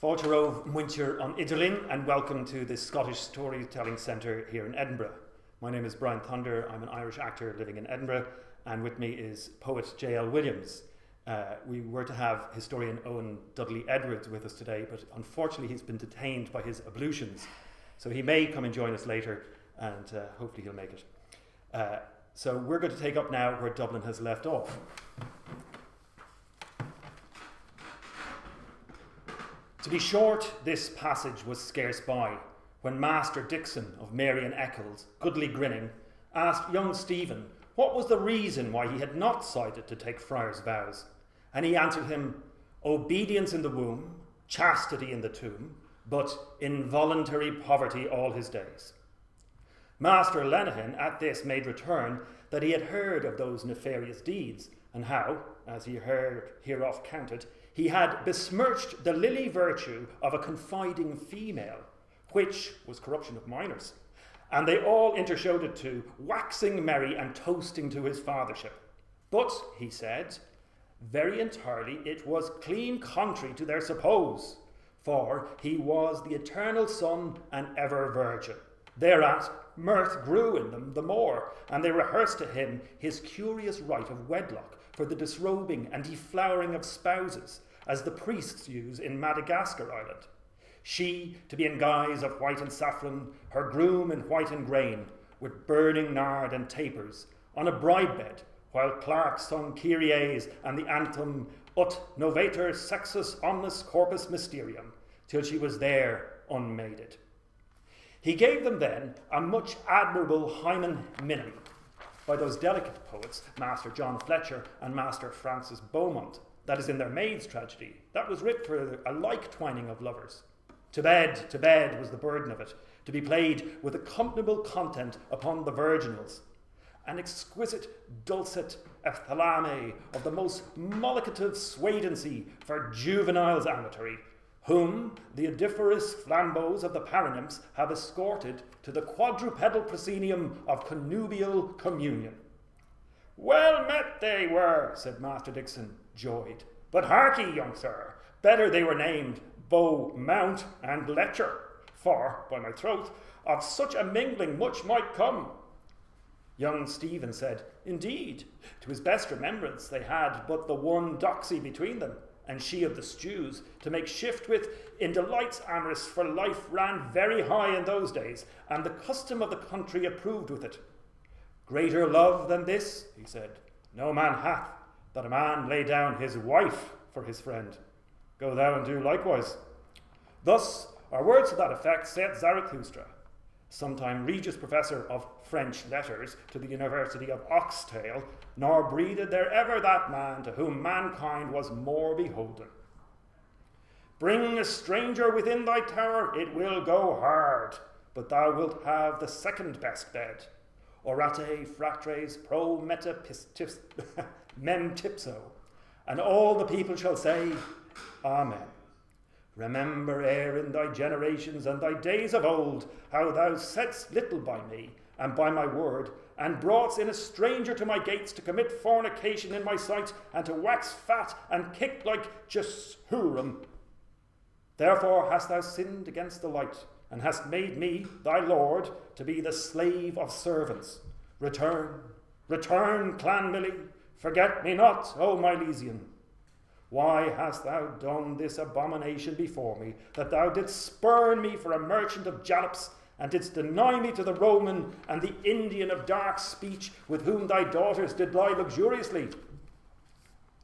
Fáilte Rómh Muintir an Idirlín, and welcome to the Scottish Storytelling Centre here in Edinburgh. My name is Brian Thunder. I'm an Irish actor living in Edinburgh, and with me is poet J.L. Williams. We were to have historian Owen Dudley Edwards with us today, but unfortunately he's been detained by his ablutions. So he may come and join us later, and hopefully he'll make it. So we're going to take up now where Dublin has left off. To be short, this passage was scarce by, when Master Dixon of Mary and Eccles, goodly grinning, asked young Stephen what was the reason why he had not decided to take friar's vows. And he answered him, obedience in the womb, chastity in the tomb, but involuntary poverty all his days. Master Lenehan at this made return that he had heard of those nefarious deeds, and how, as he heard hereof counted, he had besmirched the lily virtue of a confiding female, which was corruption of minors. And they all intershowed it to, waxing merry and toasting to his fathership. But, he said, very entirely it was clean contrary to their suppose, for he was the eternal Son and ever Virgin. Thereat mirth grew in them the more, and they rehearsed to him his curious rite of wedlock for the disrobing and deflowering of spouses, as the priests use in Madagascar Island. She to be in guise of white and saffron, her groom in white and grain, with burning nard and tapers, on a bride bed, while clerks sung Kyries and the anthem Ut novator sexus omnis corpus mysterium, till she was there unmaided. He gave them then a much admirable hymen minim by those delicate poets, Master John Fletcher and Master Francis Beaumont, that is in their Maid's Tragedy, that was writ for a like twining of lovers. To bed was the burden of it, to be played with accompanable content upon the virginals, an exquisite dulcet epithalame of the most mollicative swadency for juveniles amatory, whom the odiferous flambeaux of the paranymphs have escorted to the quadrupedal proscenium of connubial communion. Well met they were, said Master Dixon, joyed. But harkye, young sir, better they were named Bow, Mount, and Letcher, for, by my troth, of such a mingling much might come. Young Stephen said, indeed, to his best remembrance they had but the one doxy between them, and she of the stews, to make shift with in delights amorous, for life ran very high in those days, and the custom of the country approved with it. Greater love than this, he said, no man hath, that a man lay down his wife for his friend. Go thou and do likewise. Thus are words to that effect, said Zarathustra, sometime Regius Professor of French Letters to the University of Oxtail, nor breathed there ever that man to whom mankind was more beholden. Bring a stranger within thy tower, it will go hard, but thou wilt have the second best bed. Orate fratres pro meta mem tipso, and all the people shall say, Amen. Remember ere in thy generations and thy days of old, how thou saidst little by me, and by my word, and broughtst in a stranger to my gates to commit fornication in my sight, and to wax fat and kick like Jesurim. Therefore hast thou sinned against the light, and hast made me, thy lord, to be the slave of servants. Return, return, Clan Millie, forget me not, O Milesian. Why hast thou done this abomination before me, that thou didst spurn me for a merchant of jallops, and didst deny me to the Roman and the Indian of dark speech, with whom thy daughters did lie luxuriously?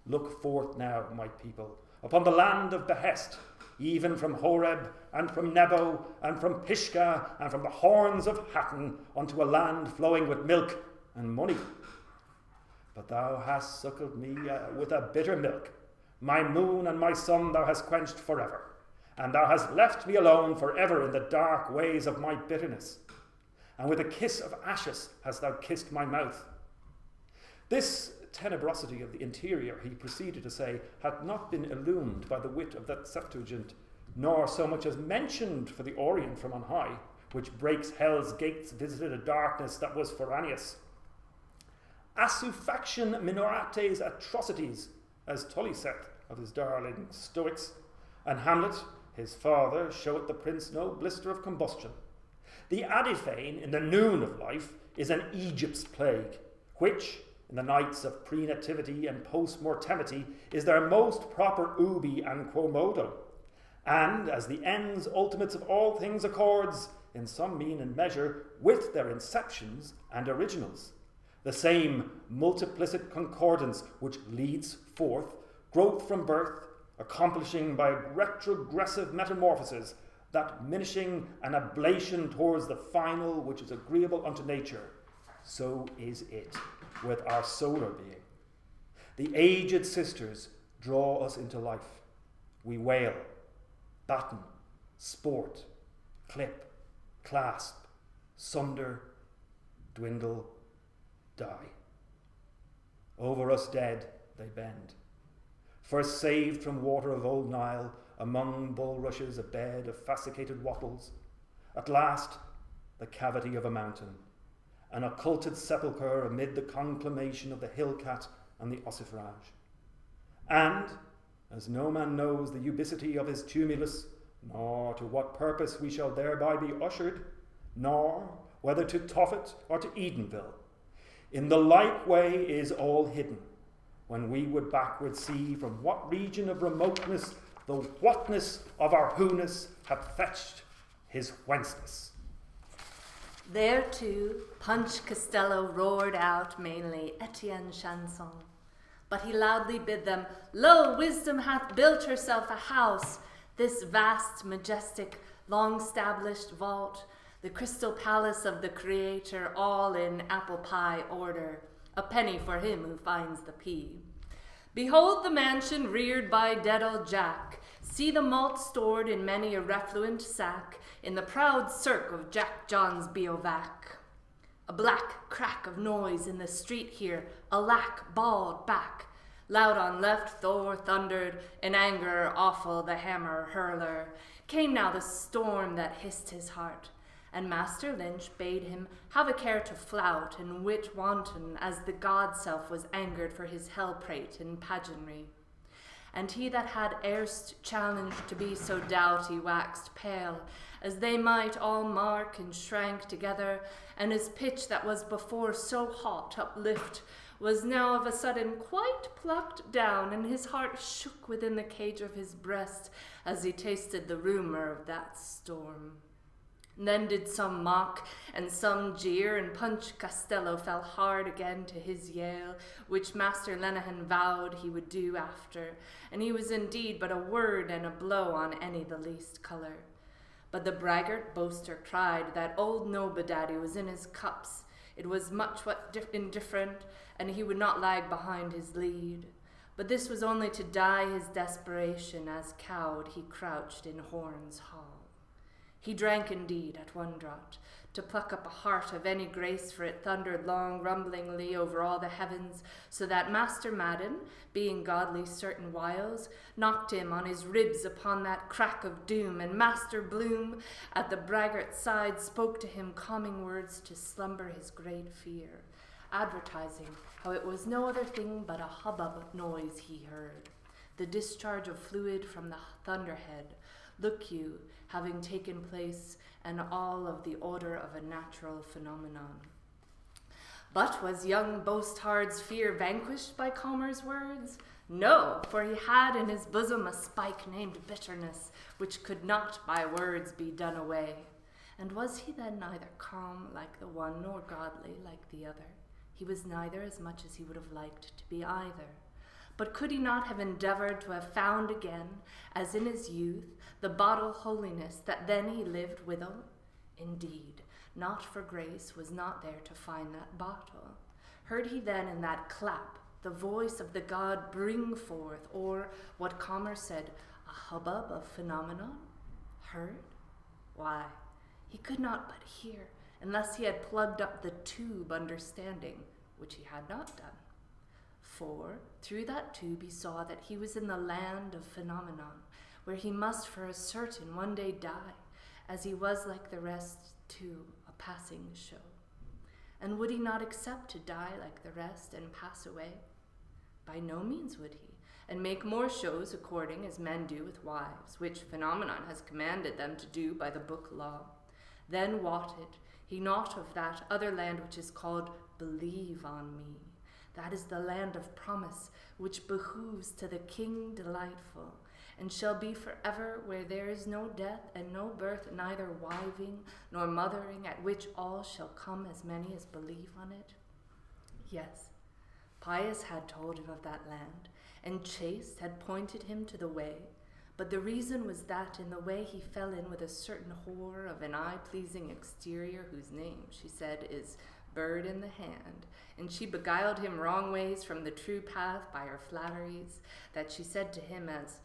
Look forth now, my people, upon the land of behest, even from Horeb, and from Nebo, and from Pisgah, and from the horns of Hatton, unto a land flowing with milk and money. But thou hast suckled me with a bitter milk. My moon and my sun thou hast quenched forever, and thou hast left me alone forever in the dark ways of my bitterness. And with a kiss of ashes hast thou kissed my mouth. This tenebrosity of the interior, he proceeded to say, had not been illumined by the wit of that Septuagint, nor so much as mentioned for the Orient from on high, which breaks hell's gates, visited a darkness that was foranius. Assufaction minorates atrocities, as Tully saith of his darling Stoics, and Hamlet, his father showeth the prince no blister of combustion. The adiphane in the noon of life is an Egypt's plague, which, in the nights of pre-nativity and post-mortemity, is their most proper ubi and quomodo, and as the ends ultimates of all things accords, in some mean and measure, with their inceptions and originals. The same multiplicit concordance which leads forth growth from birth, accomplishing by retrogressive metamorphosis that minishing and ablation towards the final which is agreeable unto nature. So is it with our solar being. The aged sisters draw us into life. We wail, batten, sport, clip, clasp, sunder, dwindle, die. Over us dead they bend. First saved from water of old Nile, among bulrushes a bed of fascicated wattles. At last, the cavity of a mountain, an occulted sepulchre amid the conclamation of the hill cat and the ossifrage. And, as no man knows the ubicity of his tumulus, nor to what purpose we shall thereby be ushered, nor whether to Tophet or to Edenville, in the like way is all hidden, when we would backward see from what region of remoteness the whatness of our who-ness hath fetched his whenceness. There too, Punch Costello roared out mainly Etienne chanson, but he loudly bid them, "Lo, wisdom hath built herself a house, this vast, majestic, long-stablished vault, the crystal palace of the Creator, all in apple pie order, a penny for him who finds the pea. Behold the mansion reared by dead old Jack, see the malt stored in many a refluent sack, in the proud cirque of Jack John's biovac. A black crack of noise in the street here, alack, bawled back. Loud on left Thor thundered, in anger awful the hammer hurler. Came now the storm that hissed his heart, and Master Lynch bade him have a care to flout and wit wanton, as the god self was angered for his hell-prate and pageantry. And he that had erst challenged to be so doughty waxed pale, as they might all mark and shrank together, and his pitch that was before so hot uplift was now of a sudden quite plucked down, and his heart shook within the cage of his breast as he tasted the rumour of that storm. Then did some mock and some jeer, and Punch Costello fell hard again to his Yale, which Master Lenehan vowed he would do after, and he was indeed but a word and a blow on any the least colour. But the braggart boaster cried that old Nobodaddy was in his cups, it was much what indifferent, and he would not lag behind his lead. But this was only to dye his desperation, as cowed he crouched in Horn's hall. He drank indeed at one draught, to pluck up a heart of any grace, for it thundered long rumblingly over all the heavens, so that Master Madden, being godly certain whiles, knocked him on his ribs upon that crack of doom, and Master Bloom at the braggart's side spoke to him calming words to slumber his great fear, advertising how it was no other thing but a hubbub noise he heard, the discharge of fluid from the thunderhead, look you, having taken place, and all of the order of a natural phenomenon. But was young Boasthard's fear vanquished by Calmer's words? No, for he had in his bosom a spike named bitterness, which could not by words be done away. And was he then neither calm like the one, nor godly like the other? He was neither as much as he would have liked to be either. But could he not have endeavoured to have found again, as in his youth, the bottle holiness that then he lived withal? Indeed, not for grace was not there to find that bottle. Heard he then in that clap the voice of the god bring forth, or, what Calmer said, a hubbub of phenomenon? Heard? Why, he could not but hear, unless he had plugged up the tube understanding, which he had not done. For through that tube he saw that he was in the land of phenomenon, where he must for a certain one day die, as he was like the rest too, a passing show. And would he not accept to die like the rest and pass away? By no means would he, and make more shows according as men do with wives, which phenomenon has commanded them to do by the book law. Then wotted he not of that other land which is called Believe on me. That is the land of promise, which behooves to the King delightful, and shall be forever, where there is no death and no birth, neither wiving nor mothering, at which all shall come as many as believe on it. Yes, Pius had told him of that land, and Chaste had pointed him to the way, but the reason was that in the way he fell in with a certain whore of an eye-pleasing exterior, whose name, she said, is Bird in the Hand, and she beguiled him wrong ways from the true path by her flatteries, that she said to him as,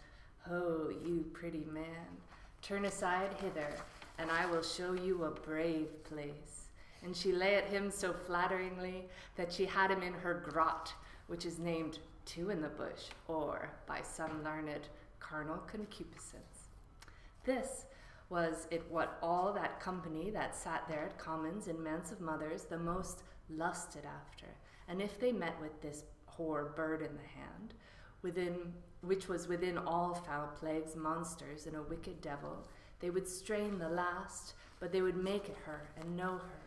"Oh, you pretty man, turn aside hither, and I will show you a brave place." And she lay at him so flatteringly that she had him in her grot, which is named Two in the Bush, or, by some learned, carnal concupiscence. This was it what all that company that sat there at commons in manse of mothers the most lusted after, and if they met with this whore Bird in the Hand, which was within all foul plagues, monsters, and a wicked devil, they would strain the last, but they would make it her and know her.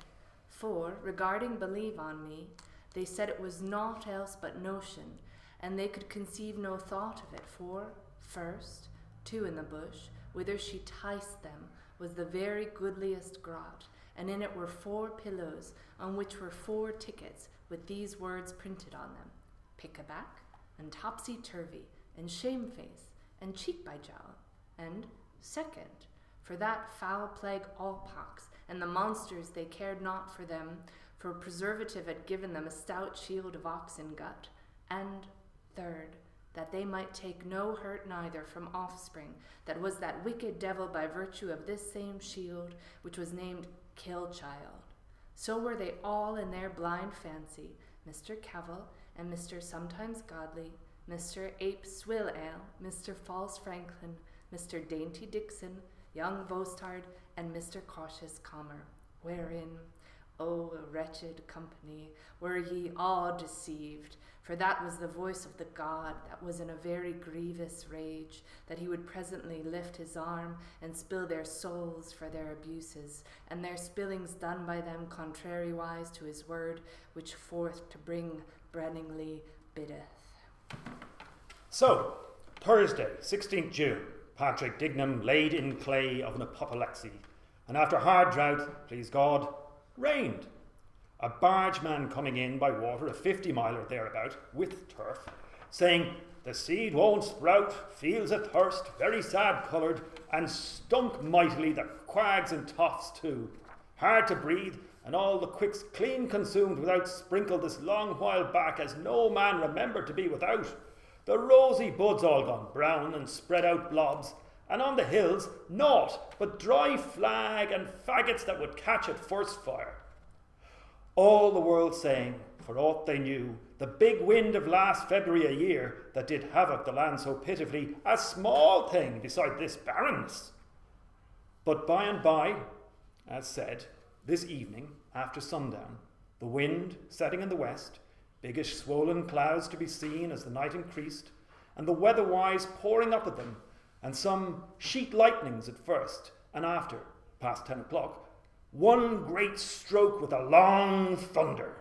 For, regarding Believe on me, they said it was naught else but notion, and they could conceive no thought of it, for, first, Two in the Bush, whither she ticed them, was the very goodliest grot, and in it were 4 pillows, on which were 4 tickets, with these words printed on them: Pick-a-back, and Topsy-turvy, and Shamefaced, and Cheek-by-jowl, and Second, for that foul plague all-pox, and the monsters they cared not for them, for preservative had given them a stout shield of oxen gut, and Third, that they might take no hurt neither from offspring, that was that wicked devil by virtue of this same shield, which was named Kill-child. So were they all in their blind fancy, Mr. Cavil and Mr. Sometimes Godly, Mr. Ape Swill-ale, Mr. False Franklin, Mr. Dainty Dixon, young Bostard, and Mr. Cautious Comer, wherein, O wretched company, were ye all deceived, for that was the voice of the God that was in a very grievous rage, that he would presently lift his arm and spill their souls for their abuses, and their spillings done by them contrariwise to his word, which forth to bring brenningly biddeth. So, Thursday, 16th June, Patrick Dignam laid in clay of an apoplexy, and after hard drought, please God, rained. A bargeman coming in by water, a 50-mile or thereabout, with turf, saying, "The seed won't sprout, fields athirst, very sad coloured, and stunk mightily, the quags and toffs too. Hard to breathe, and all the quicks clean consumed without sprinkle this long while back, as no man remembered to be without. The rosy buds all gone brown and spread out blobs, and on the hills naught but dry flag and faggots that would catch at first fire. All the world saying, for aught they knew, the big wind of last February a year that did havoc the land so pitifully, a small thing beside this barrenness. But by and by, as said, this evening, after sundown, the wind setting in the west, biggish swollen clouds to be seen as the night increased, and the weather-wise pouring up at them, and some sheet lightnings at first, and after, past 10 o'clock, one great stroke with a long thunder.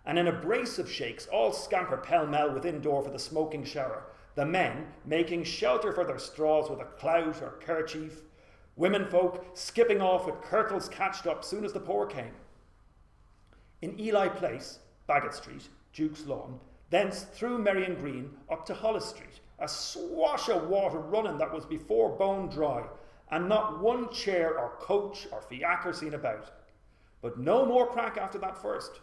And in a brace of shakes, all scamper pell-mell within door for the smoking shower, the men making shelter for their straws with a clout or kerchief, women folk skipping off with kirtles catched up soon as the pour came. In Ely Place, Bagot Street, Duke's Lawn, thence through Merrion Green up to Hollis Street, a swash of water running that was before bone dry, and not one chair or coach or fiacre seen about. But no more crack after that first.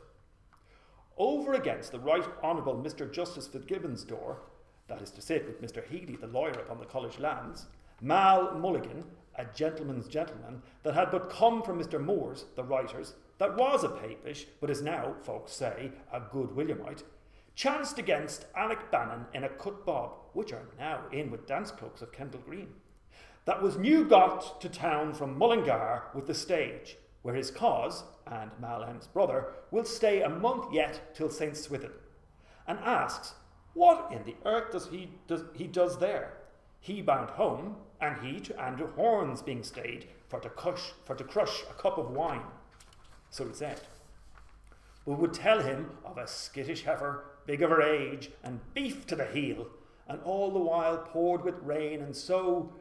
Over against the Right Honourable Mr. Justice Fitzgibbon's door, that is to sit with Mr. Healy, the lawyer upon the college lands, Mal Mulligan, a gentleman's gentleman, that had but come from Mr. Moore's, the writer's, that was a papish, but is now, folks say, a good Williamite, chanced against Alec Bannon in a cut bob, which are now in with dance cloaks of Kendall Green, that was new got to town from Mullingar with the stage, where his cause, and Mal M's brother, will stay a month yet till St. Swithin, and asks, What in the earth does he does there? He bound home, and he to Andrew Horn's being stayed for to crush a cup of wine. So he said. We would tell him of a skittish heifer, big of her age, and beef to the heel, and all the while poured with rain, and so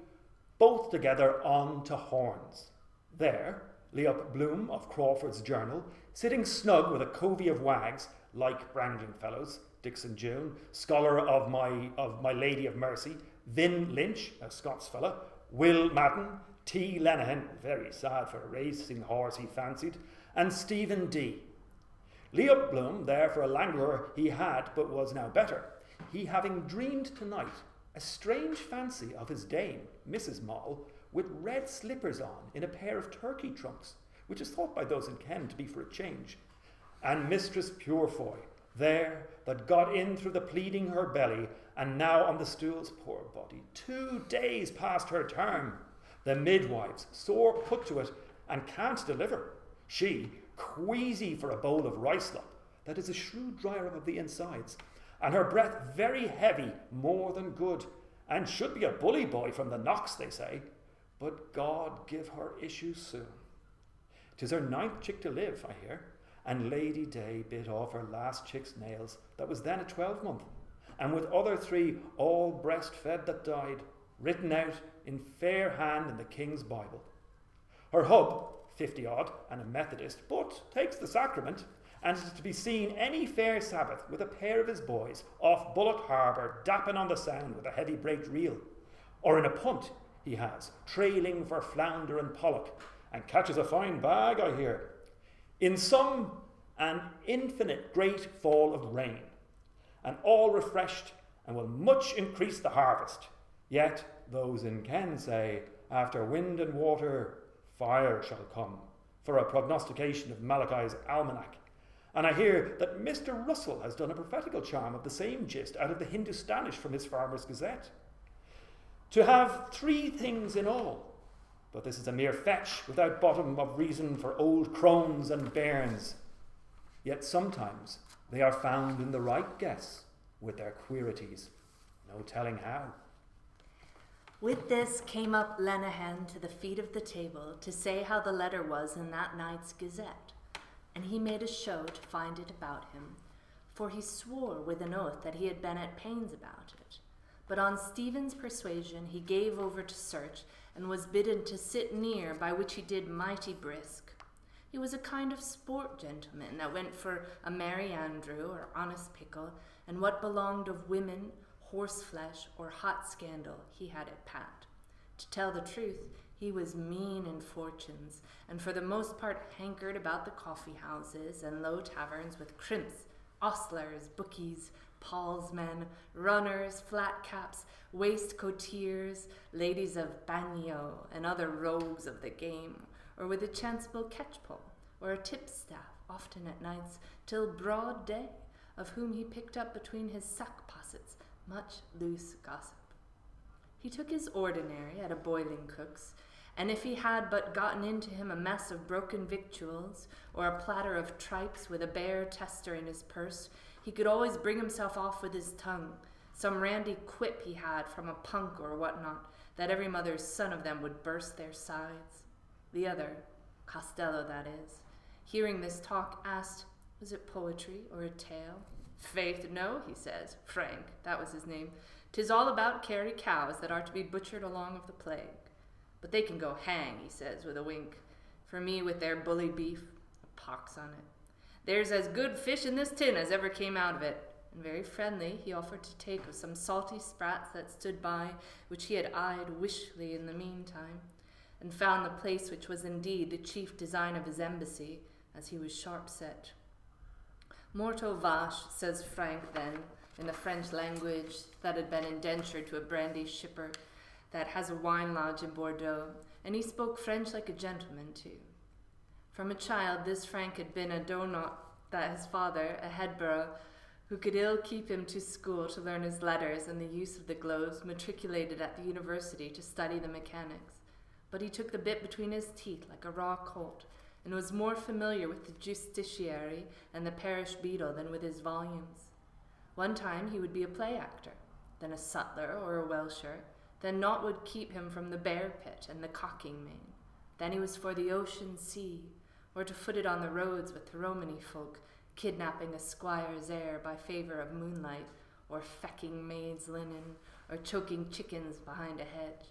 both together on to Horns. There, lay up Bloom of Crawford's Journal, sitting snug with a covey of wags, like branding fellows, Dixon June, scholar of my Lady of Mercy, Vin Lynch, a Scots fella, Will Madden, T. Lenehan, very sad for a racing horse he fancied, and Stephen D. Lay up Bloom there for a languor he had, but was now better, he having dreamed tonight a strange fancy of his dame, Mrs. Moll, with red slippers on in a pair of turkey trunks, which is thought by those in Ken to be for a change, and Mistress Purefoy, there, that got in through the pleading her belly, and now on the stools, poor body, 2 days past her term, the midwives sore put to it, and can't deliver, she queasy for a bowl of rice slop, that is a shrewd dryer of the insides, and her breath very heavy, more than good, and should be a bully boy from the Knox, they say, but God give her issue soon. 'Tis her 9th chick to live, I hear, and Lady Day bit off her last chick's nails, that was then a 12-month, and with other 3 all breastfed that died, written out in fair hand in the King's Bible. Her hub, 50-odd, and a Methodist, but takes the sacrament, and is to be seen any fair Sabbath with a pair of his boys off Bullock Harbour, dapping on the Sound with a heavy braked reel, or in a punt he has, trailing for flounder and pollock, and catches a fine bag, I hear. In some, an infinite great fall of rain, and all refreshed, and will much increase the harvest. Yet those in Ken say, after wind and water, fire shall come, for a prognostication of Malachi's almanac. And I hear that Mr. Russell has done a prophetical charm of the same gist out of the Hindustanish from his Farmer's Gazette. To have 3 things in all, but this is a mere fetch without bottom of reason for old crones and bairns. Yet sometimes they are found in the right guess with their queerities, no telling how. With this came up Lenehan to the feet of the table to say how the letter was in that night's Gazette, and he made a show to find it about him, for he swore with an oath that he had been at pains about it. But on Stephen's persuasion he gave over to search, and was bidden to sit near, by which he did mighty brisk. He was a kind of sport gentleman that went for a merry Andrew or honest pickle, and what belonged of women, horseflesh, or hot scandal, he had it pat. To tell the truth, he was mean in fortunes, and for the most part hankered about the coffee houses and low taverns with crimps, ostlers, bookies, pallsmen, runners, flat caps, waistcoateers, ladies of bagnio, and other rogues of the game, or with a chanceable catchpole, or a tipstaff, often at nights, till broad day, of whom he picked up between his sack possets much loose gossip. He took his ordinary at a boiling cook's, and if he had but gotten into him a mess of broken victuals, or a platter of tripes with a bare tester in his purse, he could always bring himself off with his tongue, some randy quip he had from a punk or whatnot, that every mother's son of them would burst their sides. The other, Costello that is, hearing this talk, asked, was it poetry or a tale? Faith, no, he says. Frank, that was his name. 'Tis all about Kerry cows that are to be butchered along of the plague. But they can go hang, he says with a wink. For me with their bully beef, a pox on it. There's as good fish in this tin as ever came out of it. And very friendly, he offered to take of some salty sprats that stood by, which he had eyed wishfully in the meantime, and found the place which was indeed the chief design of his embassy, as he was sharp set. Morto vache, says Frank then, in the French language that had been indentured to a brandy shipper that has a wine lodge in Bordeaux, and he spoke French like a gentleman too. From a child, this Frank had been a donut that his father, a Edinburgh, who could ill keep him to school to learn his letters and the use of the globes, matriculated at the university to study the mechanics. But he took the bit between his teeth like a raw colt, and was more familiar with the justiciary and the parish beadle than with his volumes. One time he would be a play actor, then a sutler or a welsher, then naught would keep him from the bear pit and the cocking main. Then he was for the ocean sea, or to foot it on the roads with the Romany folk, kidnapping a squire's heir by favour of moonlight, or fecking maids' linen, or choking chickens behind a hedge.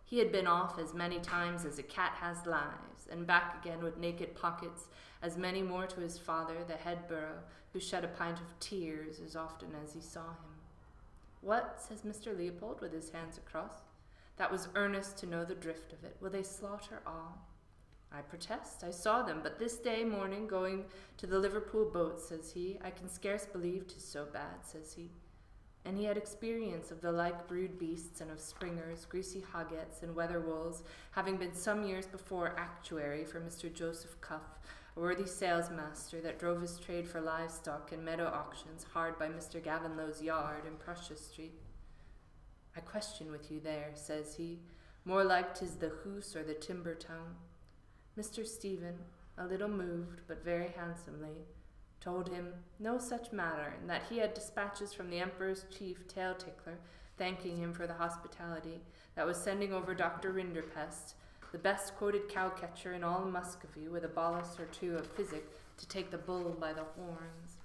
He had been off as many times as a cat has lives, and back again with naked pockets, as many more to his father, the head borough, who shed a pint of tears as often as he saw him. What, says Mr. Leopold, with his hands across? That was earnest to know the drift of it. Will they slaughter all? I protest, I saw them, but this day morning going to the Liverpool boat, says he, I can scarce believe 'tis so bad, says he. And he had experience of the like brood beasts and of springers, greasy hoggets, and weather wools, having been some years before actuary for Mr. Joseph Cuff, a worthy salesmaster that drove his trade for livestock in meadow auctions hard by Mr. Gavinlow's yard in Prussia Street. I question with you there, says he, more like 'tis the hoose or the timber tongue. Mr. Stephen, a little moved, but very handsomely, told him no such matter, and that he had dispatches from the Emperor's chief tail tickler, thanking him for the hospitality, that was sending over Dr. Rinderpest, the best quoted cow-catcher in all Muscovy, with a bolus or two of physic to take the bull by the horns.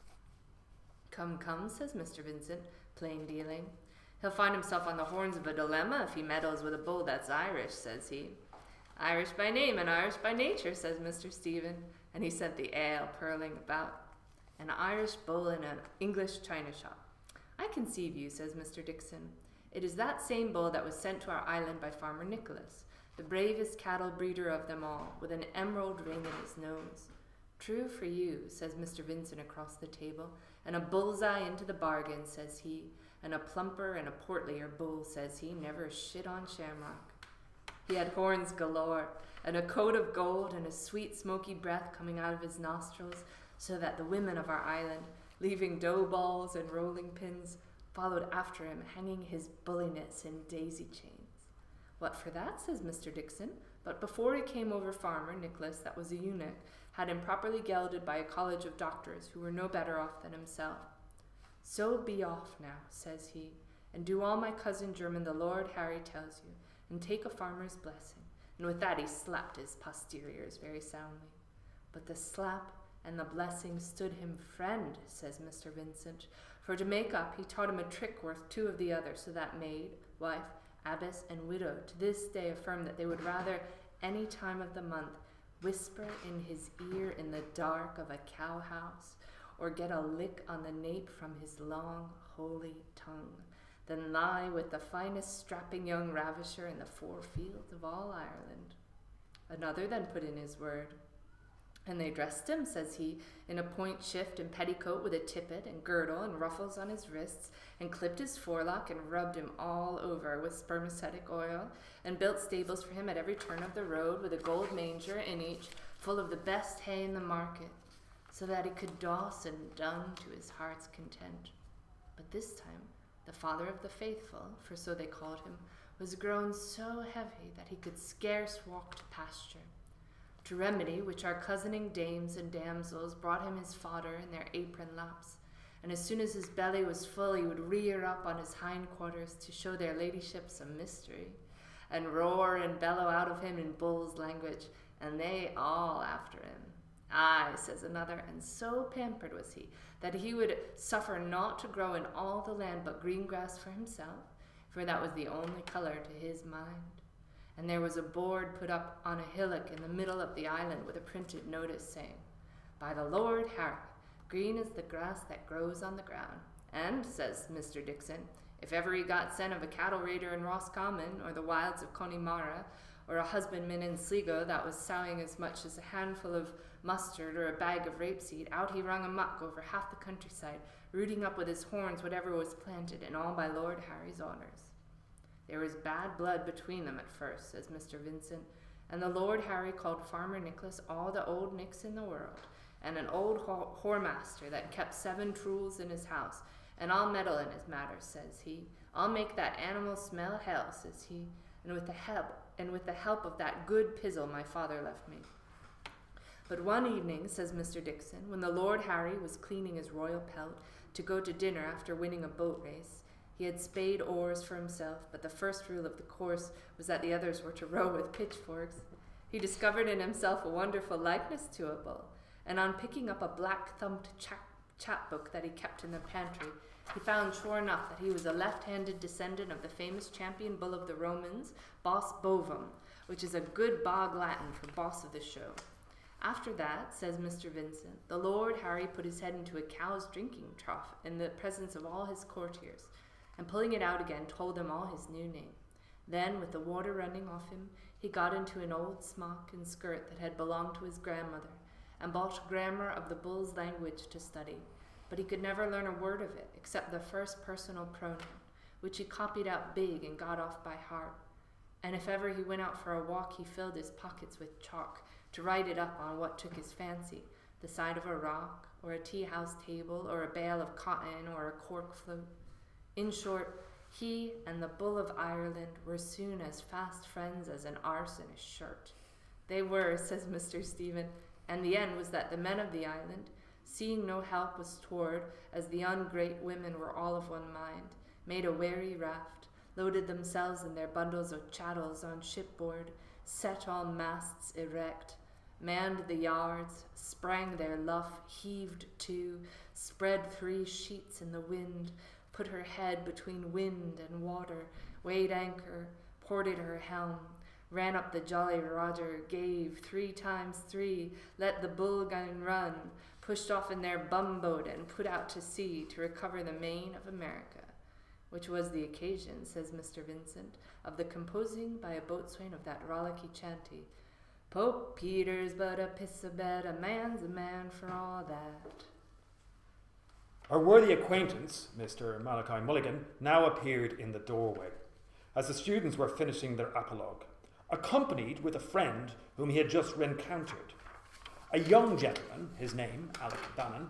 Come, come, says Mr. Vincent, plain dealing. He'll find himself on the horns of a dilemma if he meddles with a bull that's Irish, says he. Irish by name and Irish by nature, says Mr. Stephen, and he sent the ale purling about. An Irish bull in an English china shop. I conceive you, says Mr. Dixon. It is that same bull that was sent to our island by Farmer Nicholas, the bravest cattle breeder of them all, with an emerald ring in his nose. True for you, says Mr. Vincent across the table, and a bullseye into the bargain, says he, and a plumper and a portlier bull, says he, never shit on Shamrock. He had horns galore, and a coat of gold, and a sweet smoky breath coming out of his nostrils, so that the women of our island, leaving dough balls and rolling pins, followed after him, hanging his bulliness in daisy chains. What for that, says Mr. Dixon, but before he came over Farmer Nicholas, that was a eunuch, had him properly gelded by a college of doctors who were no better off than himself. So be off now, says he, and do all my cousin German the Lord Harry tells you, and take a farmer's blessing. And with that he slapped his posteriors very soundly. But the slap and the blessing stood him friend, says Mr. Vincent, for to make up he taught him a trick worth two of the other, so that maid, wife, abbess, and widow to this day affirm that they would rather any time of the month whisper in his ear in the dark of a cowhouse, or get a lick on the nape from his long, holy tongue, than lie with the finest strapping young ravisher in the four fields of all Ireland. Another then put in his word. And they dressed him, says he, in a point shift and petticoat with a tippet and girdle and ruffles on his wrists, and clipped his forelock and rubbed him all over with spermaceti oil, and built stables for him at every turn of the road with a gold manger in each, full of the best hay in the market, so that he could doss and dun to his heart's content. But this time the father of the faithful, for so they called him, was grown so heavy that he could scarce walk to pasture. To remedy which our cousining dames and damsels brought him his fodder in their apron laps, and as soon as his belly was full he would rear up on his hindquarters to show their ladyships a mystery, and roar and bellow out of him in bull's language, and they all after him. Aye, says another, and so pampered was he, that he would suffer naught to grow in all the land but green grass for himself, for that was the only colour to his mind. And there was a board put up on a hillock in the middle of the island with a printed notice saying, By the Lord Harry, green is the grass that grows on the ground. And, says Mr. Dixon, if ever he got scent of a cattle raider in Roscommon, or the wilds of Connemara, or a husbandman in Sligo that was sowing as much as a handful of mustard or a bag of rapeseed, out he rung amuck over half the countryside, rooting up with his horns whatever was planted, and all by Lord Harry's orders. There was bad blood between them at first, says Mr. Vincent, and the Lord Harry called Farmer Nicholas all the old nicks in the world, and an old whoremaster that kept 7 truls in his house, and I'll meddle in his matters, says he. I'll make that animal smell hell, says he, and with the help of that good pizzle my father left me. But one evening, says Mr. Dixon, when the Lord Harry was cleaning his royal pelt, to go to dinner after winning a boat race. He had spade oars for himself, but the first rule of the course was that the others were to row with pitchforks. He discovered in himself a wonderful likeness to a bull, and on picking up a black-thumbed chapbook that he kept in the pantry, he found sure enough that he was a left-handed descendant of the famous champion bull of the Romans, Bos Bovum, which is a good bog Latin for boss of the show. After that, says Mr. Vincent, the Lord Harry put his head into a cow's drinking trough in the presence of all his courtiers, and pulling it out again, told them all his new name. Then, with the water running off him, he got into an old smock and skirt that had belonged to his grandmother, and bought grammar of the bull's language to study, but he could never learn a word of it, except the first personal pronoun, which he copied out big and got off by heart. And if ever he went out for a walk, he filled his pockets with chalk to write it up on what took his fancy, the side of a rock, or a tea-house table, or a bale of cotton, or a cork float. In short, he and the Bull of Ireland were soon as fast friends as an arse and a shirt. They were, says Mr. Stephen, and the end was that the men of the island, seeing no help was toward, as the ungreat women were all of one mind, made a wary raft, loaded themselves and their bundles of chattels on shipboard, set all masts erect, manned the yards, sprang their luff, heaved to, spread 3 sheets in the wind, put her head between wind and water, weighed anchor, ported her helm, ran up the Jolly Roger, gave 3 times 3, let the bull gun run, pushed off in their bumboat and put out to sea to recover the main of America, which was the occasion, says Mr. Vincent, of the composing by a boatswain of that rollicky chanty, Pope Peter's but a piss a bed, a man's a man for all that. Our worthy acquaintance, Mr. Malachi Mulligan, now appeared in the doorway, as the students were finishing their apologue, accompanied with a friend whom he had just rencountered, a young gentleman, his name, Alec Bannon,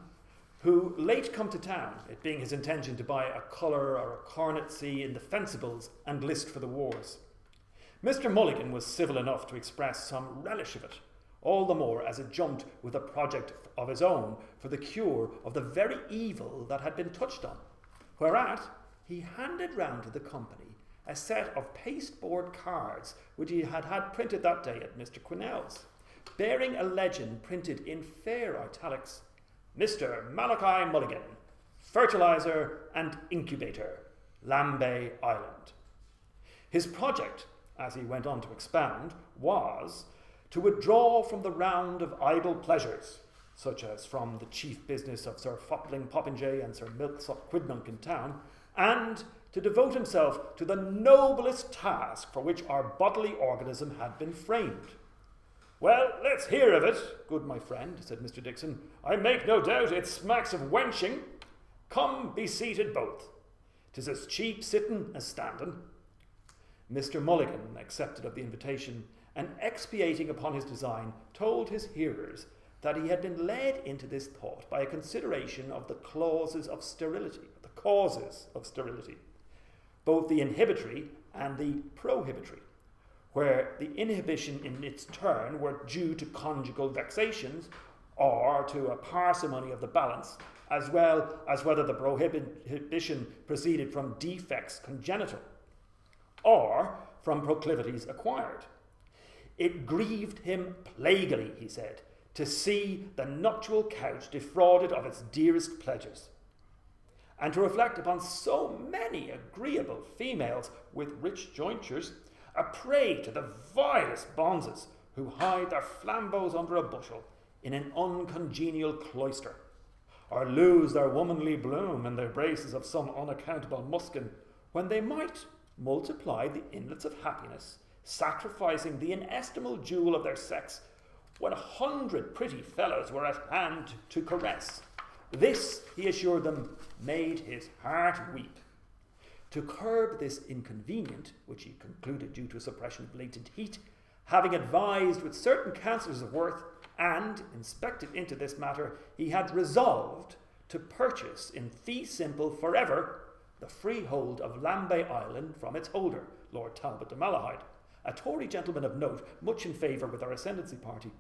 who late come to town, it being his intention to buy a colour or a cornetcy in the fencibles and list for the wars. Mr. Mulligan was civil enough to express some relish of it, all the more as it jumped with a project of his own for the cure of the very evil that had been touched on, whereat he handed round to the company a set of pasteboard cards which he had had printed that day at Mr. Quinnell's, bearing a legend printed in fair italics, Mr. Malachi Mulligan, fertilizer and incubator, Lambay Island. His project, as he went on to expound, was to withdraw from the round of idle pleasures, such as from the chief business of Sir Fopling Popinjay and Sir Milksop Quidnunc in town, and to devote himself to the noblest task for which our bodily organism had been framed. Well, let's hear of it, good my friend, said Mr. Dixon. I make no doubt it smacks of wenching. Come, be seated both. 'Tis as cheap sitting as standing. Mr. Mulligan accepted of the invitation, and expiating upon his design, told his hearers that he had been led into this thought by a consideration of the causes of sterility, both the inhibitory and the prohibitory, where the inhibition in its turn were due to conjugal vexations or to a parsimony of the balance, as well as whether the prohibition proceeded from defects congenital or from proclivities acquired. It grieved him plaguily, he said, to see the nuptial couch defrauded of its dearest pleasures, and to reflect upon so many agreeable females with rich jointures, a prey to the vilest bonzes who hide their flambeaux under a bushel in an uncongenial cloister, or lose their womanly bloom in the embraces of some unaccountable muskin, when they might multiply the inlets of happiness, sacrificing the inestimable jewel of their sex, when 100 pretty fellows were at hand to caress. This, he assured them, made his heart weep. To curb this inconvenient, which he concluded due to a suppression of latent heat, having advised with certain counsellors of worth, and inspected into this matter, he had resolved to purchase in fee simple forever the freehold of Lambay Island from its holder, Lord Talbot de Malahide, a Tory gentleman of note, much in favour with our ascendancy party.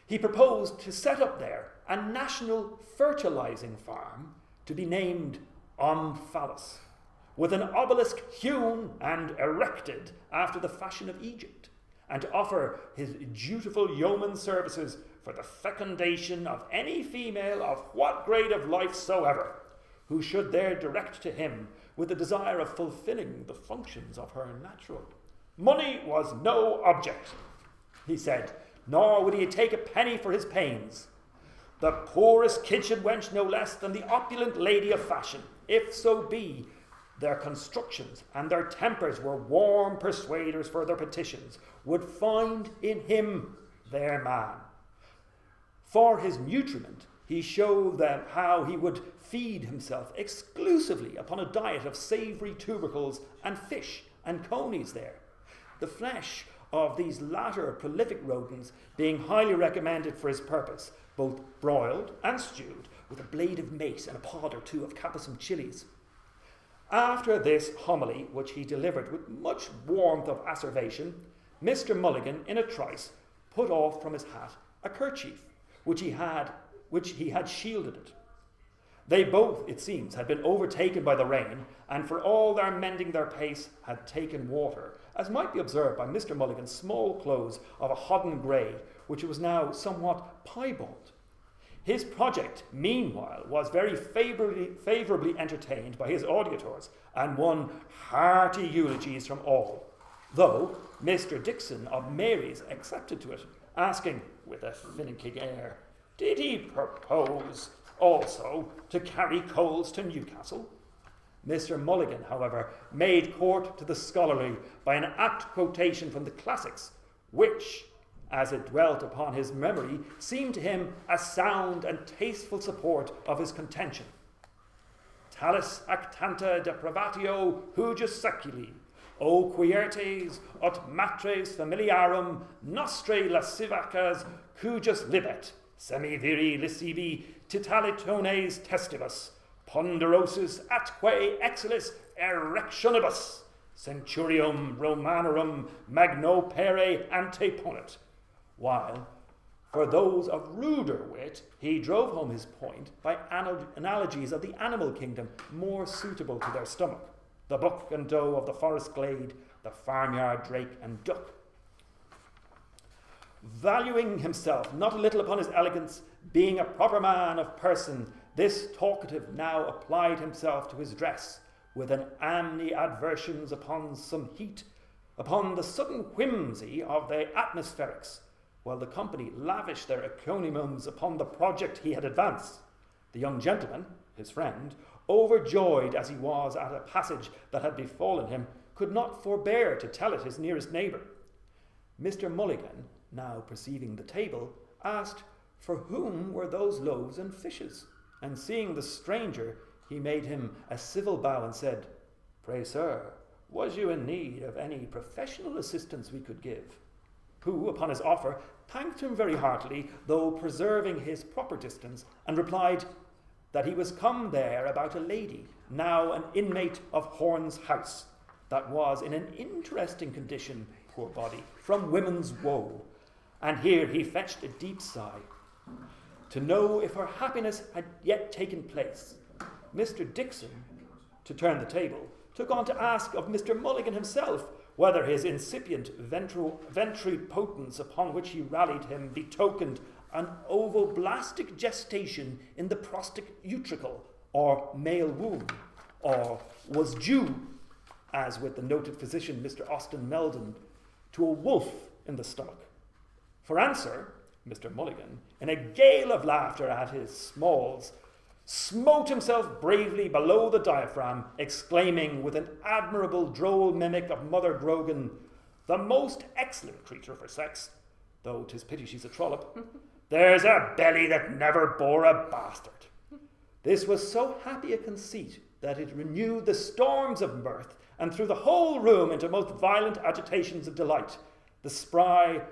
He proposed to set up there a national fertilising farm to be named Omphalos, with an obelisk hewn and erected after the fashion of Egypt, and to offer his dutiful yeoman services for the fecundation of any female of what grade of life soever, who should there direct to him with the desire of fulfilling the functions of her natural. Money was no object, he said, nor would he take a penny for his pains. The poorest kitchen wench no less than the opulent lady of fashion, if so be their constructions and their tempers were warm persuaders for their petitions, would find in him their man. For his nutriment, he showed them how he would feed himself exclusively upon a diet of savoury tubercles and fish and conies there, the flesh of these latter prolific rodents being highly recommended for his purpose, both broiled and stewed, with a blade of mace and a pod or two of capsicum chilies. After this homily, which he delivered with much warmth of asseveration, Mr. Mulligan, in a trice, put off from his hat a kerchief, which he had shielded it. They both, it seems, had been overtaken by the rain, and for all their mending their pace, had taken water, as might be observed by Mr. Mulligan's small clothes of a hodden grey, which was now somewhat piebald. His project, meanwhile, was very favourably entertained by his auditors, and won hearty eulogies from all, though Mr. Dixon of Mary's accepted to it, asking, with a finicky air, did he propose also to carry coals to Newcastle? Mr. Mulligan, however, made court to the scholarly by an apt quotation from the classics, which, as it dwelt upon his memory, seemed to him a sound and tasteful support of his contention. Talis actanta depravatio hujus seculi, o quiertes ut matres familiarum nostre lascivacas hujus libet, semiviri licibi titalitones testivus, ponderosus atque exilis erectionibus, centurium Romanorum magno pere anteponit, while, for those of ruder wit, he drove home his point by analogies of the animal kingdom more suitable to their stomach, the buck and doe of the forest glade, the farmyard drake and duck. Valuing himself not a little upon his elegance, being a proper man of person, this talkative now applied himself to his dress, with an adversions upon some heat, upon the sudden whimsy of the atmospherics, while the company lavished their encomiums upon the project he had advanced. The young gentleman, his friend, overjoyed as he was at a passage that had befallen him, could not forbear to tell it his nearest neighbour. Mr. Mulligan, now perceiving the table, asked for whom were those loaves and fishes, and seeing the stranger, he made him a civil bow and said, "Pray, sir, was you in need of any professional assistance we could give?" Who, upon his offer, thanked him very heartily, though preserving his proper distance, and replied that he was come there about a lady, now an inmate of Horn's house, that was in an interesting condition, poor body, from women's woe. And here he fetched a deep sigh, to know if her happiness had yet taken place. Mr. Dixon, to turn the table, took on to ask of Mr. Mulligan himself whether his incipient ventripotence upon which he rallied him betokened an ovoblastic gestation in the prostate utricle, or male womb, or was due, as with the noted physician Mr. Austin Meldon, to a wolf in the stomach. For answer, Mr. Mulligan, in a gale of laughter at his smalls, smote himself bravely below the diaphragm, exclaiming with an admirable droll mimic of Mother Grogan, "The most excellent creature for sex, though 'tis pity she's a trollop. There's a belly that never bore a bastard." This was so happy a conceit that it renewed the storms of mirth, and threw the whole room into most violent agitations of delight. The spry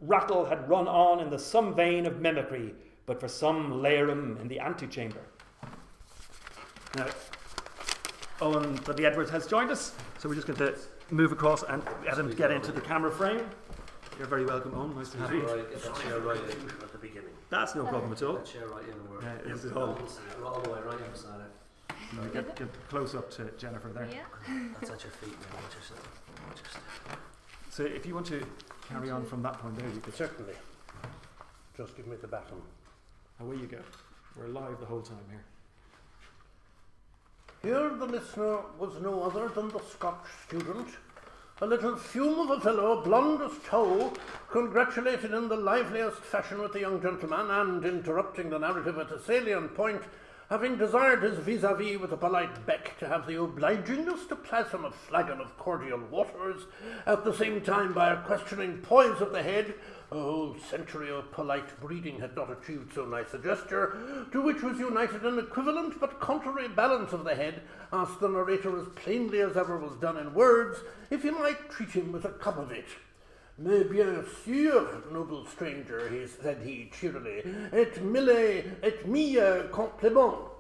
rattle had run on in some vein of mimicry, but for some larum in the antechamber. Now, Owen Dudley Edwards has joined us, so we're just going to move across and let him get into the camera frame. You're very welcome home. Nice to have you. Right, get that chair right in at the beginning. That's no problem at all. That chair right in and we're Is it all? all the way right in beside it. Get close up to Jennifer there. Yeah. That's at your feet now. Watch yourself. Watch your step. So if you want to carry on from that point there, you could. Certainly. Just give me the baton. Away you go. We're live the whole time here. Here the listener was no other than the Scotch student, a little fume of a fellow, blond as tow, congratulated in the liveliest fashion with the young gentleman, and interrupting the narrative at a salient point, having desired his vis-a-vis with a polite beck to have the obligingness to pass him a flagon of cordial waters, at the same time by a questioning poise of the head, a whole century of polite breeding had not achieved so nice a gesture, to which was united an equivalent but contrary balance of the head, asked the narrator as plainly as ever was done in words, if he might treat him with a cup of it. Mais bien sûr, noble stranger, said he cheerily, et mille et mille compliments.